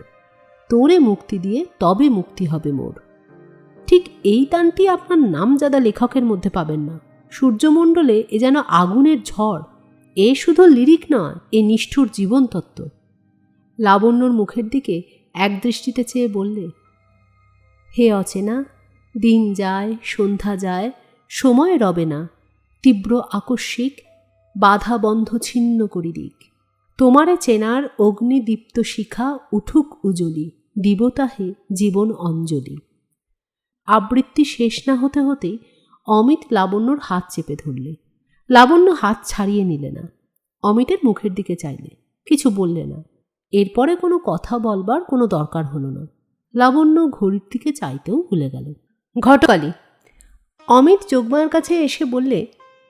তোরে মুক্তি দিয়ে তবে মুক্তি হবে মোর। ঠিক এই তানটি আপনার নামজাদা লেখকের মধ্যে পাবেন না। সূর্যমণ্ডলে এ যেন আগুনের ঝড়। এ শুধু লিরিক নয়, এ নিষ্ঠুর জীবনতত্ত্ব। লাবণ্যর মুখের দিকে এক দৃষ্টিতে চেয়ে বললে, হে অচেনা, দিন যায়, সন্ধ্যা যায়, সময় রবে না, তীব্র আকস্মিক বাধা বন্ধ ছিন্ন করি দিক। তোমারে চেনার অগ্নিদীপ্ত শিখা উঠুক উজলি, দিবতাহে জীবন অঞ্জলি। আবৃত্তি শেষ না হতে হতেই অমিত লাবণ্যর হাত চেপে ধরলে। লাবণ্য হাত ছাড়িয়ে নিলে না, অমিতের মুখের দিকে চাইলে, কিছু বললে না। এরপরে কোনো কথা বলবার কোনো দরকার হলো না। লাবণ্য ঘড়ির দিকে চাইতেও ভুলে গেল। ঘটকালি। অমিত যোগমায়ের কাছে এসে বললে,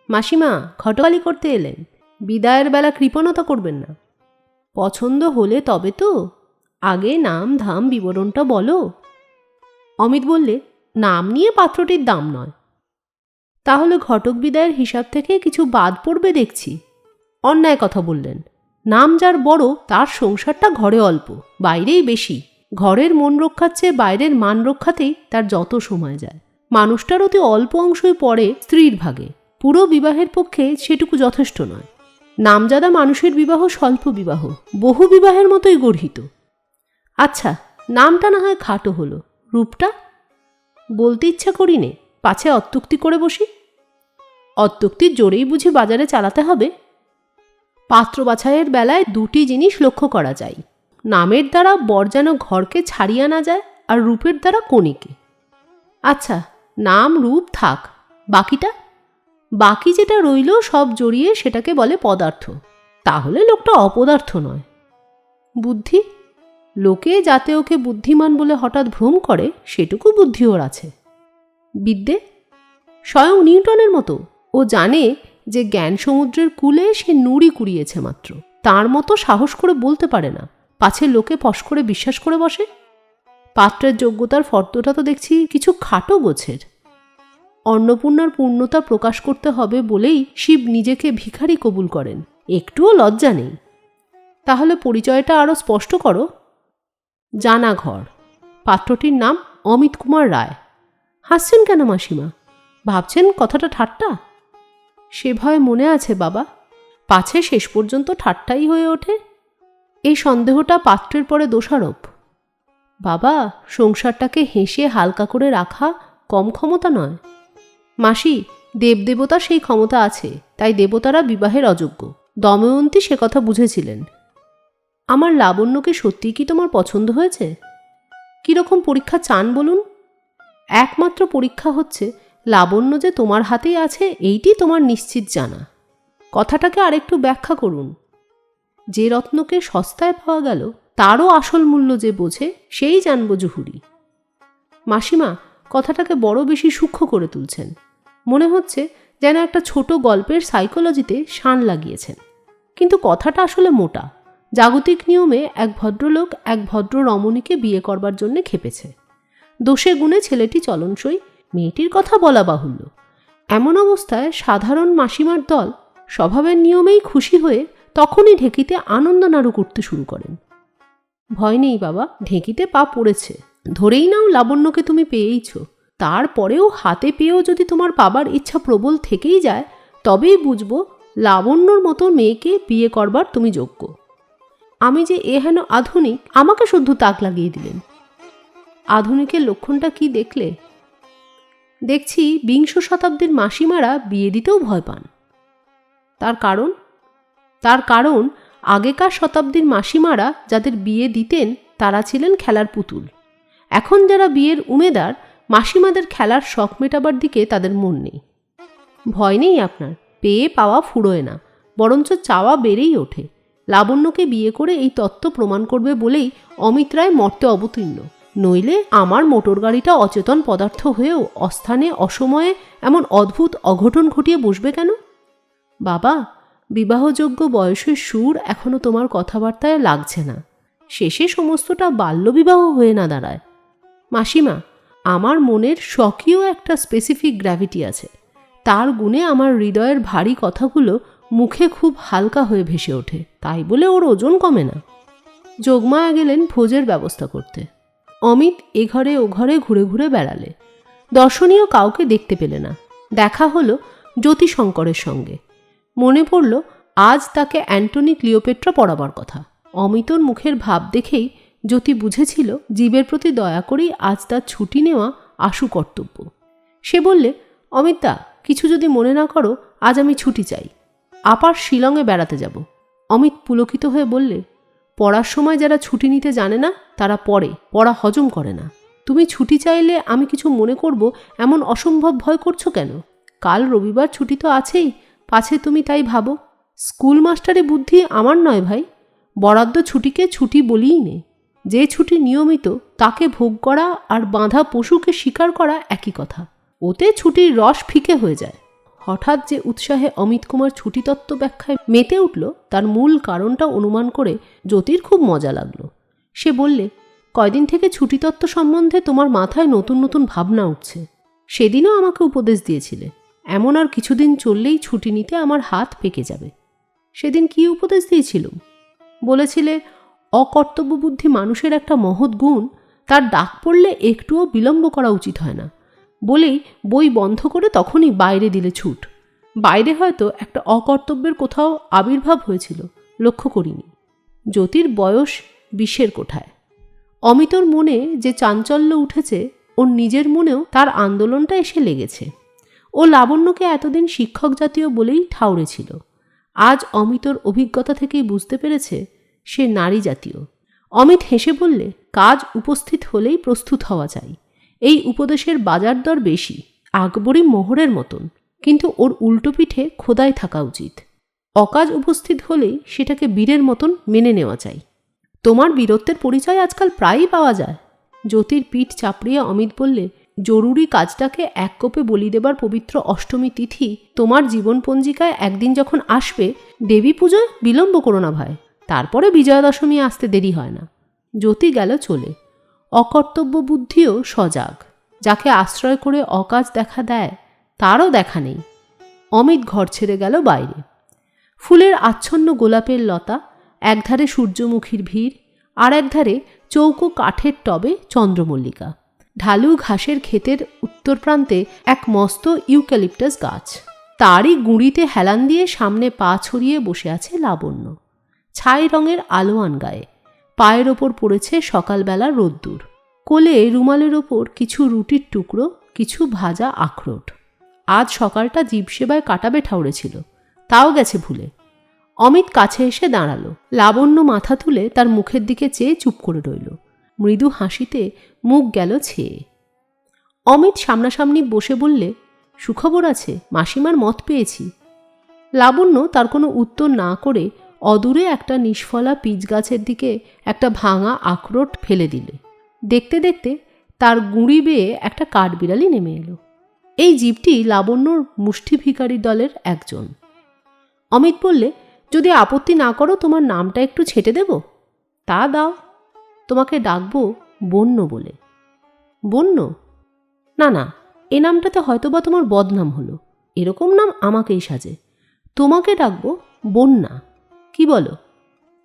মাসিমা ঘটকালি করতে এলেন, বিদায়ের বেলা কৃপণতা করবেন না। পছন্দ হলে তবে তো, আগে নাম ধাম বিবরণটা বলো। অমিত বললে, নাম নিয়ে পাত্রটির দাম নয়। তাহলে ঘটক বিদায়ের হিসাব থেকে কিছু বাদ পড়বে দেখছি। অন্যায় কথা বললেন। নাম যার বড় তার সংসারটা ঘরে অল্প, বাইরেই বেশি। ঘরের মন রক্ষার চেয়ে বাইরের মান রক্ষাতেই তার যত সময় যায়। মানুষটার অতি অল্প অংশই পড়ে স্ত্রীর ভাগে, পুরো বিবাহের পক্ষে সেটুকু যথেষ্ট নয়। নামজাদা মানুষের বিবাহ স্বল্প বিবাহ, বহু বিবাহের মতোই গর্হিত। আচ্ছা, নামটা না হয় খাটো হলো, রূপটা? বলতে ইচ্ছা করি নে, পাছে অত্যুক্তি করে বসি। অত্যুক্তির জোরেই বুঝি বাজারে চালাতে হবে? পাত্র বাছাইয়ের বেলায় দুটি জিনিস লক্ষ্য করা যায়, নামের দ্বারা বর যেন ঘরকে ছাড়িয়া না যায়, আর রূপের দ্বারা কনেকে। আচ্ছা, নাম রূপ থাক, বাকিটা? বাকি যেটা রইল সব জড়িয়ে সেটাকে বলে পদার্থ। তাহলে লোকটা অপদার্থ নয়। বুদ্ধি? লোকে যাতে ওকে বুদ্ধিমান বলে হঠাৎ ভ্রম করে, সেটুকু বুদ্ধি ওর আছে। বিদ্যে? স্বয়ং নিউটনের মতো। ও জানে যে জ্ঞান সমুদ্রের কূলে সে নুড়ি কুড়িয়েছে মাত্র, তার মতো সাহস করে বলতে পারে না, পাছে লোকে ফস করে বিশ্বাস করে বসে। পাত্রের যোগ্যতার ফর্দটা তো দেখছি কিছু খাটো গোছের। অন্নপূর্ণার পূর্ণতা প্রকাশ করতে হবে বলেই শিব নিজেকে ভিখারি কবুল করেন, একটুও লজ্জা নেই। তাহলে পরিচয়টা আরও স্পষ্ট করো। জানা ঘর। পাত্রটির নাম অমিত কুমার রায়। হাসছেন কেন মাসিমা? ভাবছেন কথাটা ঠাট্টা? সে ভয় মনে আছে বাবা, পাছে শেষ পর্যন্ত ঠাট্টাই হয়ে ওঠে। এই সন্দেহটা পাত্রের পরে দোষারোপ। বাবা, সংসারটাকে হেসে হালকা করে রাখা কম ক্ষমতা নয়। মাসি, দেবদেবতার সেই ক্ষমতা আছে, তাই দেবতারা বিবাহের অযোগ্য। দময়ন্তী সে কথা বুঝেছিলেন। আমার লাবণ্যকে সত্যিই কি তোমার পছন্দ হয়েছে? কীরকম পরীক্ষা চান বলুন? একমাত্র পরীক্ষা হচ্ছে লাবণ্য যে তোমার হাতেই আছে এইটি তোমার নিশ্চিত জানা। কথাটাকে আরেকটু ব্যাখ্যা করুন। যে রত্নকে সস্তায় পাওয়া গেল তারও আসল মূল্য যে বোঝে সেই জানব জহুরি। মাসিমা কথাটাকে বড় বেশি সূক্ষ্ম করে তুলছেন। মনে হচ্ছে যেন একটা ছোট গল্পের সাইকোলজিতে শান লাগিয়েছেন, কিন্তু কথাটা আসলে মোটা। জাগতিক নিয়মে এক ভদ্রলোক এক ভদ্র রমণীকে বিয়ে করবার জন্যে খেপেছে। দোষে গুণে ছেলেটি চলনসই, মেয়েটির কথা বলা বাহুল্য। এমন অবস্থায় সাধারণ মাসিমার দল স্বভাবের নিয়মেই খুশি হয়ে তখনই ঢেঁকিতে আনন্দ নাড়ু করতে শুরু করেন। ভয় নেই বাবা, ঢেঁকিতে পা পড়েছে। ধরেই নাও লাবণ্যকে তুমি পেয়েইছ, তারপরেও হাতে পেয়েও যদি তোমার পাবার ইচ্ছা প্রবল থেকেই যায়, তবেই বুঝব লাবণ্যর মতো মেয়েকে বিয়ে করবার তুমি যোগ্য। আমি যে এহেন আধুনিক, আমাকে শুদ্ধ তাক লাগিয়ে দিলেন। আধুনিকের লক্ষণটা কি দেখলে? দেখছি বিংশ শতাব্দীর মাসিমারা বিয়ে দিতেও ভয় পান। তার কারণ আগেকার শতাব্দীর মাসিমারা যাদের বিয়ে দিতেন তারা ছিলেন খেলার পুতুল। এখন যারা বিয়ের উমেদার, মাসিমাদের খেলার শখ মেটাবার দিকে তাদের মন নেই। ভয় নেই আপনার, পেয়ে পাওয়া ফুরোয় না, বরঞ্চ চাওয়া বেড়েই ওঠে। লাবণ্যকে বিয়ে করে এই তত্ত্ব প্রমাণ করবে বলেই অমিত রায় মর্তে অবতীর্ণ। নইলে আমার মোটর গাড়িটা অচেতন পদার্থ হয়েও অস্থানে অসময়ে এমন অদ্ভুত অঘটন ঘটিয়ে বসবে কেন? বাবা, বিবাহযোগ্য বয়সের সুর এখনো তোমার কথাবার্তায় লাগছে না। শেষে সমস্তটা বাল্যবিবাহ হয়ে না দাঁড়ায়। মাসিমা, আমার মনের স্বকীয় একটা স্পেসিফিক গ্র্যাভিটি আছে। তার গুণে আমার হৃদয়ের ভারী কথাগুলো মুখে খুব হালকা হয়ে ভেসে ওঠে, তাই বলে ওর ওজন কমে না। যোগমায়া গেলেন ভোজের ব্যবস্থা করতে। অমিত এ ঘরে ও ঘরে ঘুরে ঘুরে বেড়ালে, দর্শনীয় কাউকে দেখতে পেলে না। দেখা হলো জ্যোতিশঙ্করের সঙ্গে। মনে পড়ল আজ তাকে অ্যান্টনি ক্লিওপেট্রা পড়াবার কথা। অমিতর মুখের ভাব দেখেই জ্যোতি বুঝেছিল জীবের প্রতি দয়া করেই আজ তার ছুটি নেওয়া আশু কর্তব্য। সে বললে, অমিতা, কিছু যদি মনে না করো, আজ আমি ছুটি চাই, আপার শিলংয়ে বেড়াতে যাব। অমিত পুলকিত হয়ে বললে, পড়ার সময় যারা ছুটি নিতে জানে না তারা পড়া হজম করে না। তুমি ছুটি চাইলে আমি কিছু মনে করব এমন অসম্ভব ভয় করছো কেন? কাল রবিবার ছুটি তো আছেই, পাছে তুমি তাই ভাবো। স্কুল মাস্টারে বুদ্ধি আমার নয় ভাই, বরাদ্দ ছুটিকে ছুটি বলিই নে। যে ছুটি নিয়মিত তাকে ভোগ করা আর বাঁধা পশুকে শিকার করা একই কথা, ওতে ছুটির রস ফিকে হয়ে যায়। হঠাৎ যে উৎসাহে অমিত কুমার ছুটিতত্ত্ব ব্যাখ্যায় মেতে উঠল তার মূল কারণটা অনুমান করে জ্যোতির খুব মজা লাগলো। সে বললে, কয়দিন থেকে ছুটিতত্ত্ব সম্বন্ধে তোমার মাথায় নতুন নতুন ভাবনা উঠছে। সেদিনও আমাকে উপদেশ দিয়েছিলে এমন আর কিছুদিন চললেই ছুটি নিতে আমার হাত পেকে যাবে। সেদিন কি উপদেশ দিয়েছিলুম? বলেছিলে অকর্তব্য বুদ্ধি মানুষের একটা মহৎ গুণ, তার ডাক পড়লে একটুও বিলম্ব করা উচিত হয় না বলেই বই বন্ধ করে তখনই বাইরে দিলে ছুট। বাইরে হয়তো একটা অকর্তব্যের কোথাও আবির্ভাব হয়েছিল, লক্ষ্য করিনি। জ্যোতির বয়স 20-এর কোঠায়। অমিতর মনে যে চাঞ্চল্য উঠেছে ওর নিজের মনেও তার আন্দোলনটা এসে লেগেছে। ও লাবণ্যকে এতদিন শিক্ষক জাতীয় বলেই ঠাউরেছিল। আজ অমিতর অভিজ্ঞতা থেকেই বুঝতে পেরেছে সে নারী জাতীয়। অমিত হেসে বললে, কাজ উপস্থিত হলেই প্রস্তুত হওয়া চাই। এই উপদেশের বাজার দর বেশি, আকবরী মোহরের মতন, কিন্তু ওর উল্টো পিঠে খোদাই থাকা উচিত। অকাজ উপস্থিত হলেই সেটাকে বীরের মতন মেনে নেওয়া চাই। তোমার বীরত্বের পরিচয় আজকাল প্রায়ই পাওয়া যায়। জ্যোতির পিঠ চাপড়িয়ে অমিত বললে, জরুরি কাজটাকে এক কোপে বলি দেবার পবিত্র অষ্টমী তিথি তোমার জীবন পঞ্জিকায় একদিন যখন আসবে, দেবী পুজোয় বিলম্ব করো না ভাই, তারপরে বিজয়া দশমী আসতে দেরি হয় না। জ্যোতি গেল চলে। অকর্তব্য বুদ্ধিও সজাগ, যাকে আশ্রয় করে অকাজ দেখা দেয় তারও দেখা নেই। অমিত ঘর ছেড়ে গেল বাইরে। ফুলের আচ্ছন্ন গোলাপের লতা, একধারে সূর্যমুখীর ভিড়, আর একধারে চৌকো কাঠের টবে চন্দ্রমল্লিকা। ঢালু ঘাসের ক্ষেতের উত্তর প্রান্তে এক মস্ত ইউক্যালিপটাস গাছ, তারই গুঁড়িতে হেলান দিয়ে সামনে পা ছড়িয়ে বসে আছে লাবণ্য। ছাই রঙের আলোয়ান গায়ে, পায়ের ওপর পড়েছে সকালবেলার রোদ্দুর। কোলে রুমালের ওপর কিছু রুটির টুকরো, কিছু ভাজা আখরোট। আজ সকালটা জীবসেবায় কাটাবে ঠাউরেছিল, তাও গেছে ভুলে। অমিত কাছে এসে দাঁড়ালো। লাবণ্য মাথা তুলে তার মুখের দিকে চেয়ে চুপ করে রইল। মৃদু হাসিতে মুখ গেল ছেয়ে। অমিত সামনাসামনি বসে বললে, সুখবর আছে, মাসিমার মত পেয়েছি। লাবণ্য তার কোনো উত্তর না করে অদূরে একটা নিষ্ফলা পিচ গাছের দিকে একটা ভাঙা আখরোট ফেলে দিলে। দেখতে দেখতে তার গুঁড়ি বেয়ে একটা কাঠবিড়ালি নেমে এলো। এই জীবটি লাবণ্যর মুষ্টি ভিখারি দলের একজন। অমিত বললে, যদি আপত্তি না করো তোমার নামটা একটু ছেটে দেব। তা দাও, তোমাকে ডাকবো বন্য বলে। বন্য? না না, এ নামটাতে হয়তোবা তোমার বদনাম হলো, এরকম নাম আমাকেই সাজে। তোমাকে ডাকবো বন্যা, কি বলো?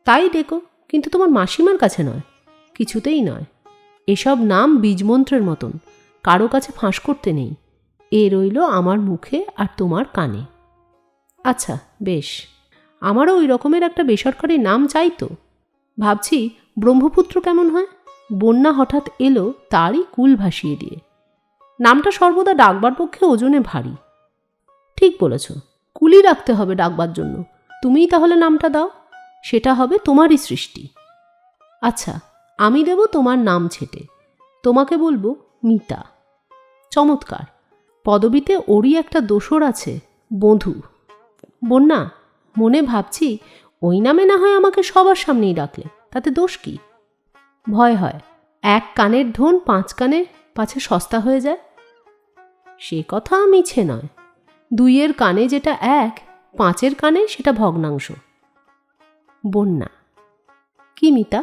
তাই ডেকো, কিন্তু তোমার মাসিমার কাছে নয়, কিছুতেই নয়। এসব নাম বীজমন্ত্রের মতন, কারো কাছে ফাঁস করতে নেই। এ রইল আমার মুখে আর তোমার কানে। আচ্ছা বেশ, আমারও ওই রকমের একটা বেসরকারি নাম চাই তো। ভাবছি ব্রহ্মপুত্র কেমন হয়? বন্যা হঠাৎ এলো তারই কুল ভাসিয়ে দিয়ে। নামটা সর্বদা ডাকবার পক্ষে ওজনে ভারী। ঠিক বলেছ, কুলি রাখতে হবে ডাকবার জন্য। তুমিই তাহলে নামটা দাও, সেটা হবে তোমারই সৃষ্টি। আচ্ছা, আমি দেব তোমার নাম ছেটে, তোমাকে বলবো মিতা। চমৎকার, পদবীতে ওরই একটা দোসর আছে, বধূ। বন্যা, মনে ভাবছি ওই নামে না হয় আমাকে সবার সামনেই ডাকলে, তাতে দোষ কি? ভয় হয় এক কানের ধন 5 কানে পাছে সস্তা হয়ে যায়। সে কথা মিছে নয়, 2-এর কানে যেটা 1, 5-এর কানে সেটা ভগ্নাংশ। বন্যা কি মিতা?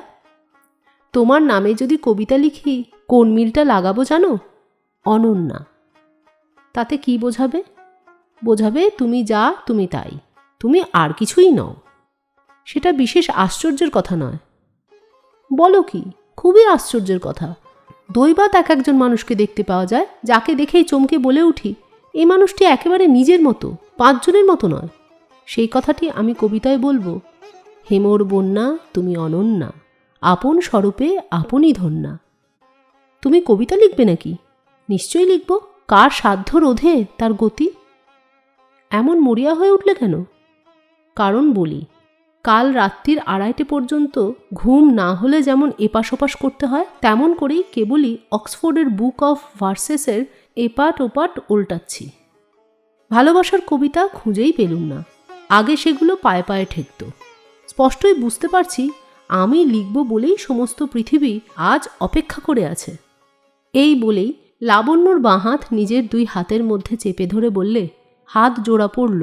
তোমার নামে যদি কবিতা লিখি কোন মিলটা লাগাবো জানো? অনন্যা। তাতে কি বোঝাবে? বোঝাবে তুমি যা তুমি তাই, তুমি আর কিছুই নও। সেটা বিশেষ আশ্চর্যের কথা নয়। বলো কি, খুবই আশ্চর্যের কথা। দৈবাত এক একজন মানুষকে দেখতে পাওয়া যায় যাকে দেখেই চমকে বলে উঠি, এই মানুষটি একেবারে নিজের মতো, 5 জনের মতো নয়। সেই কথাটি আমি কবিতায় বলবো, হেমোর বন্যা তুমি অনন্যা, আপন স্বরূপে আপনই ধন্যা। তুমি কবিতা লিখবে নাকি? নিশ্চয়ই লিখব। কার সাধ্য রোধে তার গতি? এমন মরিয়া হয়ে উঠলে কেন? কারণ বলি, কাল রাত্রির 2:30 পর্যন্ত ঘুম না হলে যেমন এপাশ ওপাশ করতে হয়, তেমন করেই কেবলই অক্সফোর্ডের বুক অফ ভার্সেসের এপাট ওপাট উল্টাচ্ছি। ভালোবাসার কবিতা খুঁজেই পেলুম না। আগে সেগুলো পায়ে পায়ে ঠেকত। স্পষ্টই বুঝতে পারছি আমি লিখব বলেই সমস্ত পৃথিবী আজ অপেক্ষা করে আছে। এই বলেই লাবণ্যর বাঁ হাত নিজের 2 হাতের মধ্যে চেপে ধরে বললে, হাত জোড়া পড়ল,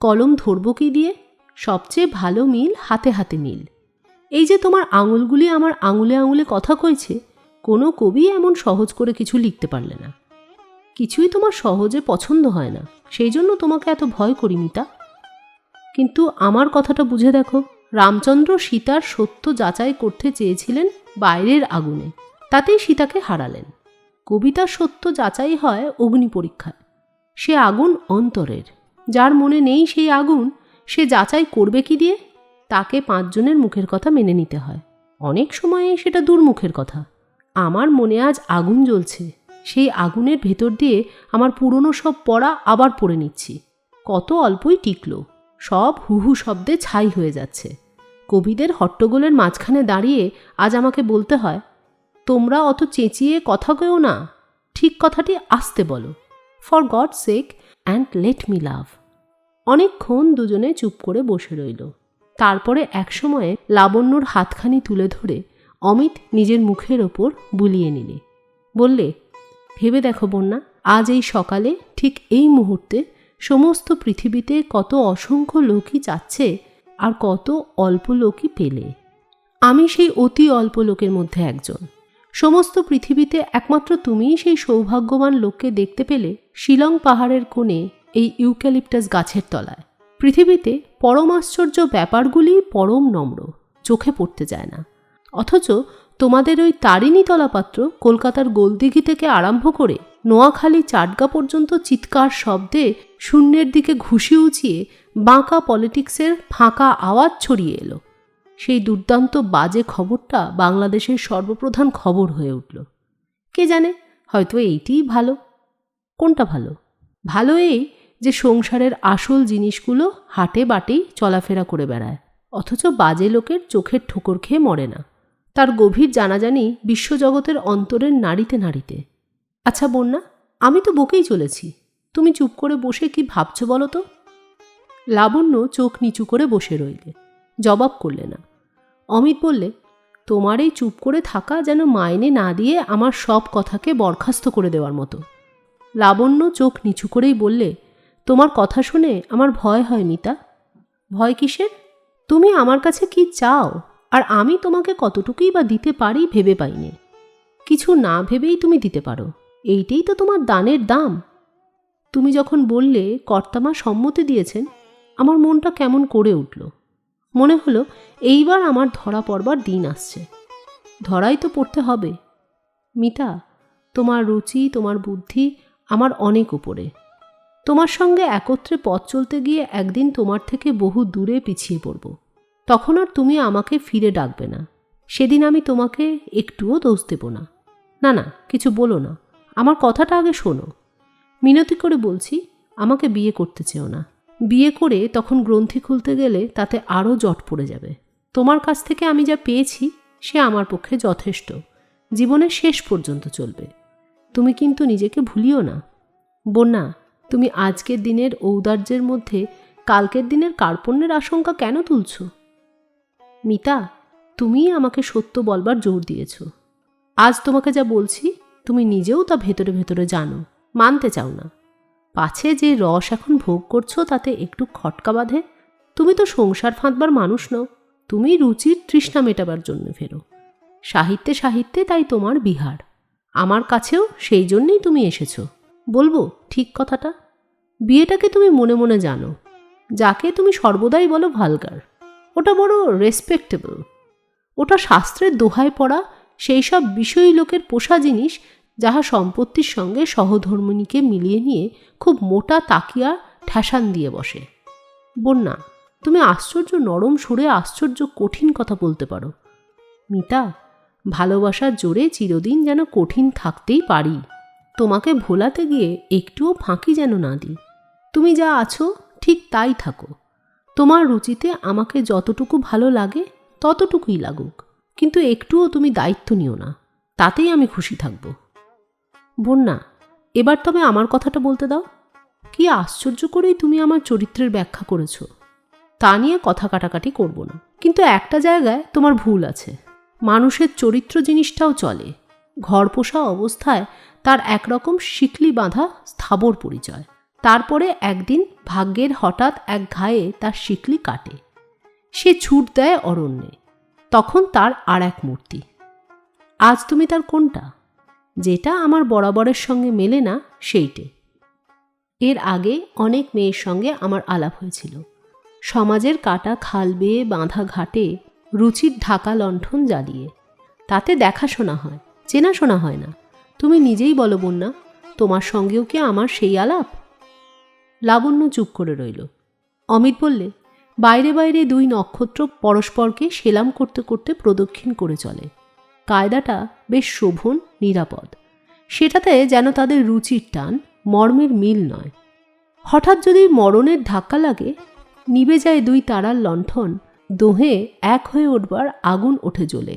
কলম ধরব কি দিয়ে? সবচেয়ে ভালো মিল হাতে হাতে মিল। এই যে তোমার আঙুলগুলি আমার আঙুলে আঙুলে কথা কইছে, কোনো কবি এমন সহজ করে কিছু লিখতে পারলে না। কিছুই তোমার সহজে পছন্দ হয় না, সেই জন্য তোমাকে এত ভয় করি মিতা। কিন্তু আমার কথাটা বুঝে দেখো, রামচন্দ্র সীতার সত্য যাচাই করতে চেয়েছিলেন বাইরের আগুনে, তাতেই সীতাকে হারালেন। কবিতার সত্য যাচাই হয় অগ্নি পরীক্ষায়। সে আগুন অন্তরের, যার মনে নেই সেই আগুন, সে যাচাই করবে কি দিয়ে? তাকে 5 জনের মুখের কথা মেনে নিতে হয়। অনেক সময়ে সেটা দুর্মুখের কথা। আমার মনে আজ আগুন জ্বলছে, সেই আগুনের ভেতর দিয়ে আমার পুরনো সব পড়া আবার পড়ে নিচ্ছি। কত অল্পই টিকল, সব হুহু শব্দে ছাই হয়ে যাচ্ছে। কবিদের হট্টগোলের মাঝখানে দাঁড়িয়ে আজ আমাকে বলতে হয়, তোমরা অত চেঁচিয়ে কথা কয়েও না, ঠিক কথাটি আস্তে বলো। For God sake and let me লাভ। অনেকক্ষণ দুজনে চুপ করে বসে রইল। তারপরে একসময়ে লাবণ্যর হাতখানি তুলে ধরে অমিত নিজের মুখের ওপর বুলিয়ে নিলে। বললে, ভেবে দেখো বন্যা, আজ এই সকালে ঠিক এই মুহূর্তে সমস্ত পৃথিবীতে কত অসংখ্য লোকই চাচ্ছে আর কত অল্প লোকই পেলে। আমি সেই অতি অল্প লোকের মধ্যে একজন। সমস্ত পৃথিবীতে একমাত্র তুমিই সেই সৌভাগ্যবান লোককে দেখতে পেলে শিলং পাহাড়ের কোণে এই ইউক্যালিপটাস গাছের তলায়। পৃথিবীতে পরমাশ্চর্য ব্যাপারগুলি পরম নম্র, চোখে পড়তে যায় না। অথচ তোমাদের ওই তারিণী তলাপাত্র কলকাতার গোলদিঘি থেকে আরম্ভ করে নোয়াখালী চাটগা পর্যন্ত চিৎকার শব্দে শূন্যের দিকে ঘুষি উঁচিয়ে বাঁকা পলিটিক্সের ফাঁকা আওয়াজ ছড়িয়ে এলো। সেই দুর্দান্ত বাজে খবরটা বাংলাদেশের সর্বপ্রধান খবর হয়ে উঠল। কে জানে, হয়তো এইটিই ভালো। কোনটা ভালো? ভালো এই যে সংসারের আসল জিনিসগুলো হাটে বাটেই চলাফেরা করে বেড়ায়, অথচ বাজে লোকের চোখের ঠোকর খেয়ে মরে না। তার গভীর জানাজানি বিশ্বজগতের অন্তরের নাড়িতে নাড়িতে। আচ্ছা বন্যা, আমি তো বকেই চলেছি, তুমি চুপ করে বসে কি ভাবছো বলো তো? লাবণ্য চোখ নিচু করে বসে রইলে, জবাব করলে না। অমিত বললে, তোমার এই চুপ করে থাকা যেন মাইনে না দিয়ে আমার সব কথাকে বরখাস্ত করে দেওয়ার মতো। লাবণ্য চোখ নিচু করেই বললে, তোমার কথা শুনে আমার ভয় হয় মিতা। ভয় কিসের? তুমি আমার কাছে কি চাও আর আমি তোমাকে কতটুকুই বা দিতে পারি ভেবে পাইনি। কিছু না ভেবেই তুমি দিতে পারো, এইটাই তো তোমার দানের দাম। তুমি যখন বললে কর্তামা সম্মতি দিয়েছেন, আমার মনটা কেমন করে উঠল। মনে হলো এইবার আমার ধরা পড়বার দিন আসছে। ধরাই তো পড়তে হবে। মিতা, তোমার রুচি, তোমার বুদ্ধি আমার অনেক উপরে। তোমার সঙ্গে একত্রে পথ চলতে গিয়ে একদিন তোমার থেকে বহু দূরে পিছিয়ে পড়ব। তখন আর তুমি আমাকে ফিরে ডাকবে না। সেদিন আমি তোমাকে একটুও দোষ দেব না। না না, কিছু বলো না, আমার কথাটা আগে শোনো। মিনতি করে বলছি, আমাকে বিয়ে করতে চেও না। বিয়ে করে তখন গ্রন্থি খুলতে গেলে তাতে আরও জট পড়ে যাবে। তোমার কাছ থেকে আমি যা পেয়েছি সে আমার পক্ষে যথেষ্ট, জীবনের শেষ পর্যন্ত চলবে। তুমি কিন্তু নিজেকে ভুলিও না। বন্যা, তুমি আজকের দিনের ঔদার্যের মধ্যে কালকের দিনের কার্পণ্যের আশঙ্কা কেন তুলছ? মিতা, তুমিই আমাকে সত্য বলবার জোর দিয়েছ। আজ তোমাকে যা বলছি তুমি নিজেও তা ভেতরে ভেতরে জানো, মানতে চাও না। পাছে যে রস এখন ভোগ করছো তাতে একটু খটকা বাঁধে। তুমি তো সংসার ফাঁদবার মানুষ নও, তুমি রুচির তৃষ্ণা মেটাবার জন্য ফেরো। সাহিত্যে সাহিত্যে তাই তোমার বিহার। আমার কাছেও সেই জন্যেই তুমি এসেছো। বলবো ঠিক কথাটা? বিয়েটাকে তুমি মনে মনে জানো, যাকে তুমি সর্বদাই বলো ভালগার, ওটা বড় রেসপেক্টেবল। ওটা শাস্ত্রের দোহায় পড়া সেই সব বিষয়ী লোকের পোষা জিনিস, যাহা সম্পত্তির সঙ্গে সহধর্মিণীকে মিলিয়ে নিয়ে খুব মোটা তাকিয়া ঠেসান দিয়ে বসে। বন্যা, তুমি আশ্চর্য নরম সুরে আশ্চর্য কঠিন কথা বলতে পারো। মিতা, ভালোবাসার জোরে চিরদিন যেন কঠিন থাকতেই পারি। তোমাকে ভোলাতে গিয়ে একটুও ফাঁকি যেন না দিই। তুমি যা আছো ঠিক তাই থাকো। তোমার রুচিতে আমাকে যতটুকু ভালো লাগে ততটুকুই লাগুক, কিন্তু একটুও তুমি দায়িত্ব নিও না, তাতেই আমি খুশি থাকব। বন্যা, এবার তবে আমার কথাটা বলতে দাও। কি আশ্চর্য করেই তুমি আমার চরিত্রের ব্যাখ্যা করেছ, তা নিয়ে কথা কাটাকাটি করব না, কিন্তু একটা জায়গায় তোমার ভুল আছে। মানুষের চরিত্র জিনিসটাও চলে। ঘর পোষা অবস্থায় তার একরকম শিকলি বাঁধা স্থাবর পরিচয়, তারপরে একদিন ভাগ্যের হঠাৎ এক ঘায়ে তার শিকলি কাটে, সে ছুট দেয় অরণ্যে, তখন তার আর এক মূর্তি। আজ তুমি তার কোনটা? যেটা আমার বরাবরের সঙ্গে মেলে না সেইটে। এর আগে অনেক মেয়ের সঙ্গে আমার আলাপ হয়েছিল। সমাজের কাটা খাল বেয়ে বাঁধা ঘাটে রুচির ঢাকা লণ্ঠন জ্বালিয়ে, তাতে দেখাশোনা হয়, চেনাশোনা হয় না। তুমি নিজেই বলো বন্যা, তোমার সঙ্গেও কি আমার সেই আলাপ? লাবণ্য চুপ করে রইল। অমিত বললে, বাইরে বাইরে দুই নক্ষত্র পরস্পরকে সেলাম করতে করতে প্রদক্ষিণ করে চলে। কায়দাটা বেশ শোভন, নিরাপদ। সেটাতে যেন তাদের রুচির টান, মর্মের মিল নয়। হঠাৎ যদি মরণের ধাক্কা লাগে, নিভে যায় দুই তারার লণ্ঠন, দোহে এক হয়ে উঠবার আগুন ওঠে জ্বলে।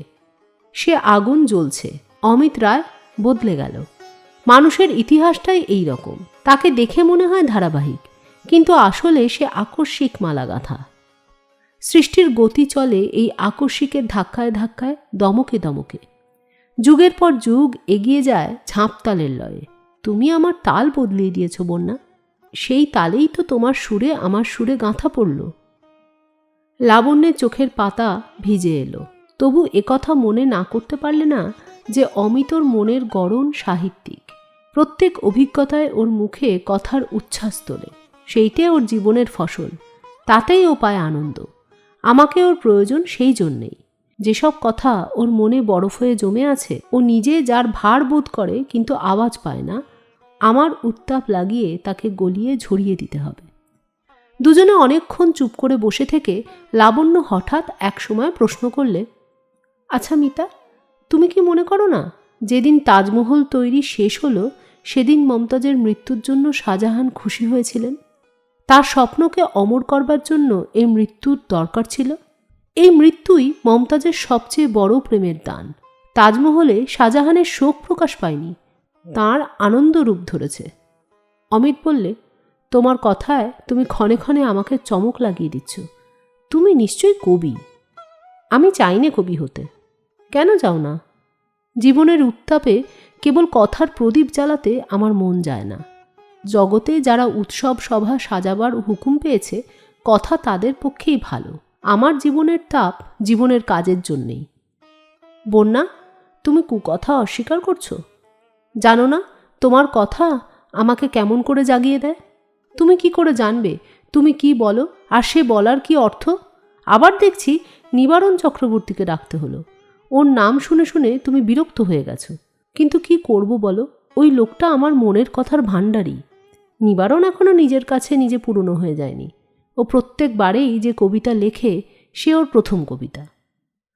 সে আগুন জ্বলছে। অমিত রায় বদলে গেল। মানুষের ইতিহাসটাই এই রকম। তাকে দেখে মনে হয় ধারাবাহিক, কিন্তু আসলে সে আকস্মিক মালা গাঁথা। সৃষ্টির গতি চলে এই আকস্মিকের ধাক্কায় ধাক্কায়, দমকে দমকে। যুগের পর যুগ এগিয়ে যায় ঝাঁপতালের লয়ে। তুমি আমার তাল বদলিয়ে দিয়েছ বন্যা, সেই তালেই তো তোমার সুরে আমার সুরে গাঁথা পড়ল। লাবণ্যের চোখের পাতা ভিজে এলো, তবু একথা মনে না করতে পারলে না যে অমিতর মনের গড়ন সাহিত্যিক। প্রত্যেক অভিজ্ঞতায় ওর মুখে কথার উচ্ছ্বাস তোলে, সেইটাই ওর জীবনের ফসল, তাতেই ও পায় আনন্দ। আমাকে ওর প্রয়োজন সেই জন্যেই। যেসব কথা ওর মনে বরফ হয়ে জমে আছে, ও নিজে যার ভার বোধ করে কিন্তু আওয়াজ পায় না, আমার উত্তাপ লাগিয়ে তাকে গলিয়ে ঝরিয়ে দিতে হবে। দুজনে অনেকক্ষণ চুপ করে বসে থেকে লাবণ্য হঠাৎ একসময় প্রশ্ন করলে, আচ্ছা মিতা, তুমি কি মনে করো না যেদিন তাজমহল তৈরি শেষ হলো সেদিন মমতাজের মৃত্যুর জন্য শাহজাহান খুশি হয়েছিলেন? তার স্বপ্নকে অমর করবার জন্য এই মৃত্যুর দরকার ছিল। এই মৃত্যুই মমতাজের সবচেয়ে বড় প্রেমের দান। তাজমহলে শাহজাহানের শোক প্রকাশ পায়নি, তাঁর আনন্দ রূপ ধরেছে। অমিত বললে, তোমার কথায় তুমি ক্ষণে ক্ষণে আমাকে চমক লাগিয়ে দিচ্ছ। তুমি নিশ্চয়ই কবি। আমি চাই না কবি হতে। কেন যাও না? জীবনের উত্তাপে কেবল কথার প্রদীপ জ্বালাতে আমার মন যায় না। জগতে যারা উৎসব সভা সাজাবার হুকুম পেয়েছে, কথা তাদের পক্ষেই ভালো। আমার জীবনের তাপ জীবনের কাজের জন্যেই। বন্যা, তুমি কুকথা অস্বীকার করছো? জানো না তোমার কথা আমাকে কেমন করে জাগিয়ে দেয়? তুমি কি করে জানবে তুমি কি বলো আর সে বলার কি অর্থ? আবার দেখছি নিবারণ চক্রবর্তীকে ডাকতে হলো। ওর নাম শুনে শুনে তুমি বিরক্ত হয়ে গেছো, কিন্তু কি করব বলো? ওই লোকটা আমার মনের কথার ভাণ্ডারী। নিবারণ এখনো নিজের কাছে নিজে পুরনো হয়ে যায়নি। ও প্রত্যেকবারেই যে কবিতা লেখে সে ওর প্রথম কবিতা।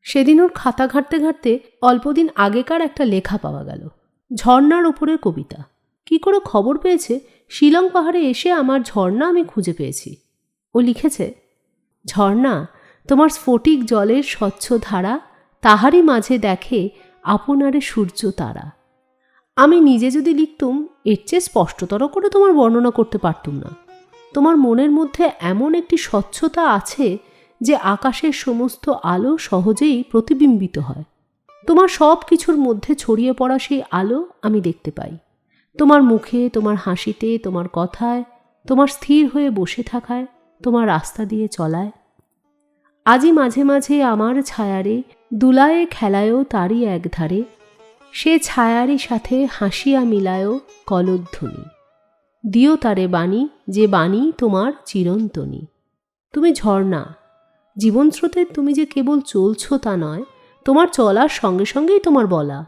সেদিন ওর খাতা ঘাঁটতে ঘাঁটতে অল্পদিন আগেকার একটা লেখা পাওয়া গেল, ঝর্ণার ওপরের কবিতা। কি করে খবর পেয়েছে শিলং পাহাড়ে এসে আমার ঝর্ণা আমি খুঁজে পেয়েছি। ও লিখেছে, ঝর্ণা তোমার স্ফটিক জলের স্বচ্ছ ধারা, তাহারই মাঝে দেখে আপনারে সূর্য তারা। আমি নিজে যদি লিখতুম এর চেয়ে স্পষ্টতর করে তোমার বর্ণনা করতে পারতুম না। তোমার মনের মধ্যে এমন একটি স্বচ্ছতা আছে যে আকাশের সমস্ত আলো সহজেই প্রতিবিম্বিত হয়। তোমার সব কিছুর মধ্যে ছড়িয়ে পড়া সেই আলো আমি দেখতে পাই। তোমার মুখে, তোমার হাসিতে, তোমার কথায়, তোমার স্থির হয়ে বসে থাকায়, তোমার রাস্তা দিয়ে চলায়। আজই মাঝে মাঝে আমার ছায়ারে দুলায়ে খেলায়ও তারই একধারে, সে ছায়ারই সাথে হাসিয়া মিলায়ও কলধ্বনি। দিও তারে বাণী, যে বাণী তোমার চিরন্তনী। তুমি ঝর্ণা, জীবনস্রোতে তুমি যে কেবল চলছো তা নয়, তোমার চলার সঙ্গে সঙ্গেই তোমার বলা।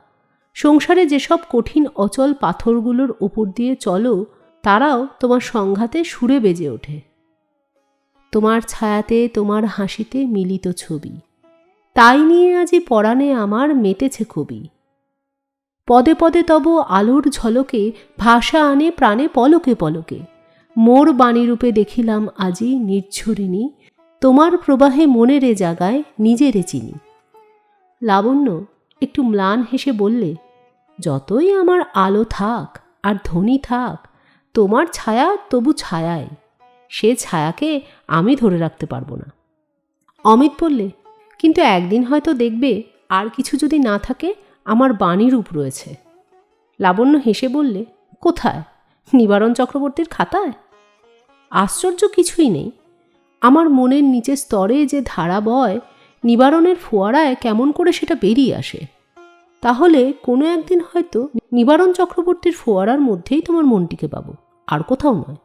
সংসারে যেসব কঠিন অচল পাথরগুলোর উপর দিয়ে চলো, তারাও তোমার সংঘাতে সুরে বেজে ওঠে। তোমার ছায়াতে, তোমার হাসিতে মিলিত ছবি, তাই নিয়ে আজি পরাণে আমার মেতেছে কবি। পদে পদে তব আলোর ঝলকে ভাষা আনে প্রাণে পলকে পলকে। মোর বাণীরূপে দেখিলাম আজি নির্ঝরিণী, তোমার প্রবাহে মনেরে জাগায় নিজেরে চিনি। লাবণ্য একটু ম্লান হেসে বললে, যতই আমার আলো থাক আর ধ্বনি থাক, তোমার ছায়া তবু ছায়াই, সে ছায়াকে আমি ধরে রাখতে পারবো না। অমিত বললে, কিন্তু একদিন হয়তো দেখবে আর কিছু যদি না থাকে, আমার বাণীরূপ রয়েছে। লাবণ্য হেসে বললে, কোথায়? নিবারণ চক্রবর্তীর খাতায়? আশ্চর্য কিছুই নেই। আমার মনের নিচের স্তরে যে ধারা বয়, নিবারণের ফোয়ারায় কেমন করে সেটা বেরিয়ে আসে। তাহলে কোনো একদিন হয়তো নিবারণ চক্রবর্তীর ফোয়ারার মধ্যেই তোমার মনটিকে পাবো, আর কোথাও নয়।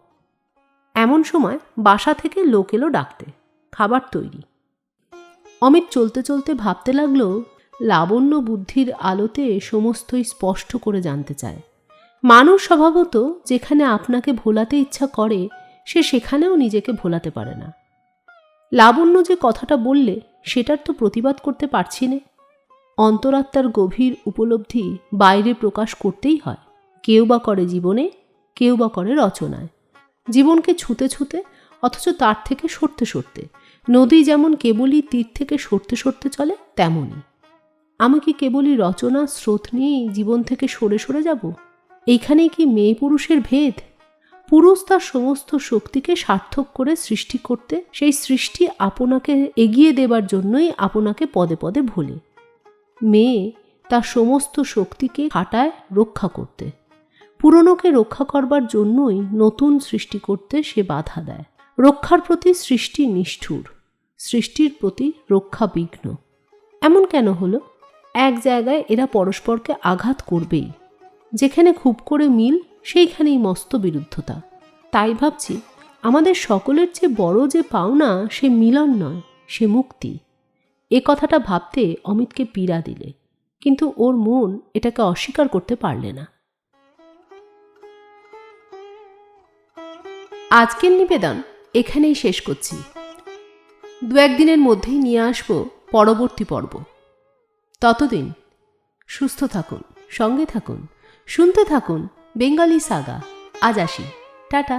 এমন সময় বাসা থেকে লোক এলো ডাকতে, খাবার তৈরি। অমিত চলতে চলতে ভাবতে লাগলো, লাবণ্য বুদ্ধির আলোতে সমস্তই স্পষ্ট করে জানতে চায়। মানুষ স্বভাবত যেখানে আপনাকে ভোলাতে ইচ্ছা করে, সে সেখানেও নিজেকে ভোলাতে পারে না। লাবণ্য যে কথাটা বললে, সেটার তো প্রতিবাদ করতে পারছি না। অন্তরাত্মার গভীর উপলব্ধি বাইরে প্রকাশ করতেই হয়। কেউ বা করে জীবনে, কেউ বা করে রচনায়। জীবনকে ছুঁতে ছুঁতে, অথচ তার থেকে সরতে সরতে। নদী যেমন কেবলই তীর থেকে সরতে সরতে চলে, তেমনই আমি কি কেবলই রচনা স্রোত নিয়েই জীবন থেকে সরে সরে যাব? এইখানেই কি মেয়ে পুরুষের ভেদ? পুরুষ তার সমস্ত শক্তিকে সার্থক করে সৃষ্টি করতে, সেই সৃষ্টি আপনাকে এগিয়ে দেবার জন্যই আপনাকে পদে পদে ভোলে। মেয়ে তার সমস্ত শক্তিকে খাটায় রক্ষা করতে। পুরনোকে রক্ষা করবার জন্যই নতুন সৃষ্টি করতে সে বাধা দেয়। রক্ষার প্রতি সৃষ্টি নিষ্ঠুর, সৃষ্টির প্রতি রক্ষা বিঘ্ন। এমন কেন হলো? এক জায়গায় এরা পরস্পরকে আঘাত করবেই। যেখানে খুব করে মিল, সেইখানেই মস্ত বিরুদ্ধতা। তাই ভাবছি, আমাদের সকলের চেয়ে বড় যে পাওনা, সে মিলন নয়, সে মুক্তি। এ কথাটা ভাবতে অমিতকে পীড়া দিলে, কিন্তু ওর মন এটাকে অস্বীকার করতে পারলে না। আজকের নিবেদন এখানেই শেষ করছি। দু একদিনের মধ্যেই নিয়ে আসব পরবর্তী পর্ব। ততদিন সুস্থ থাকুন, সঙ্গে থাকুন, শুনতে থাকুন বেঙ্গলি সাগা। আজ আসি, টাটা।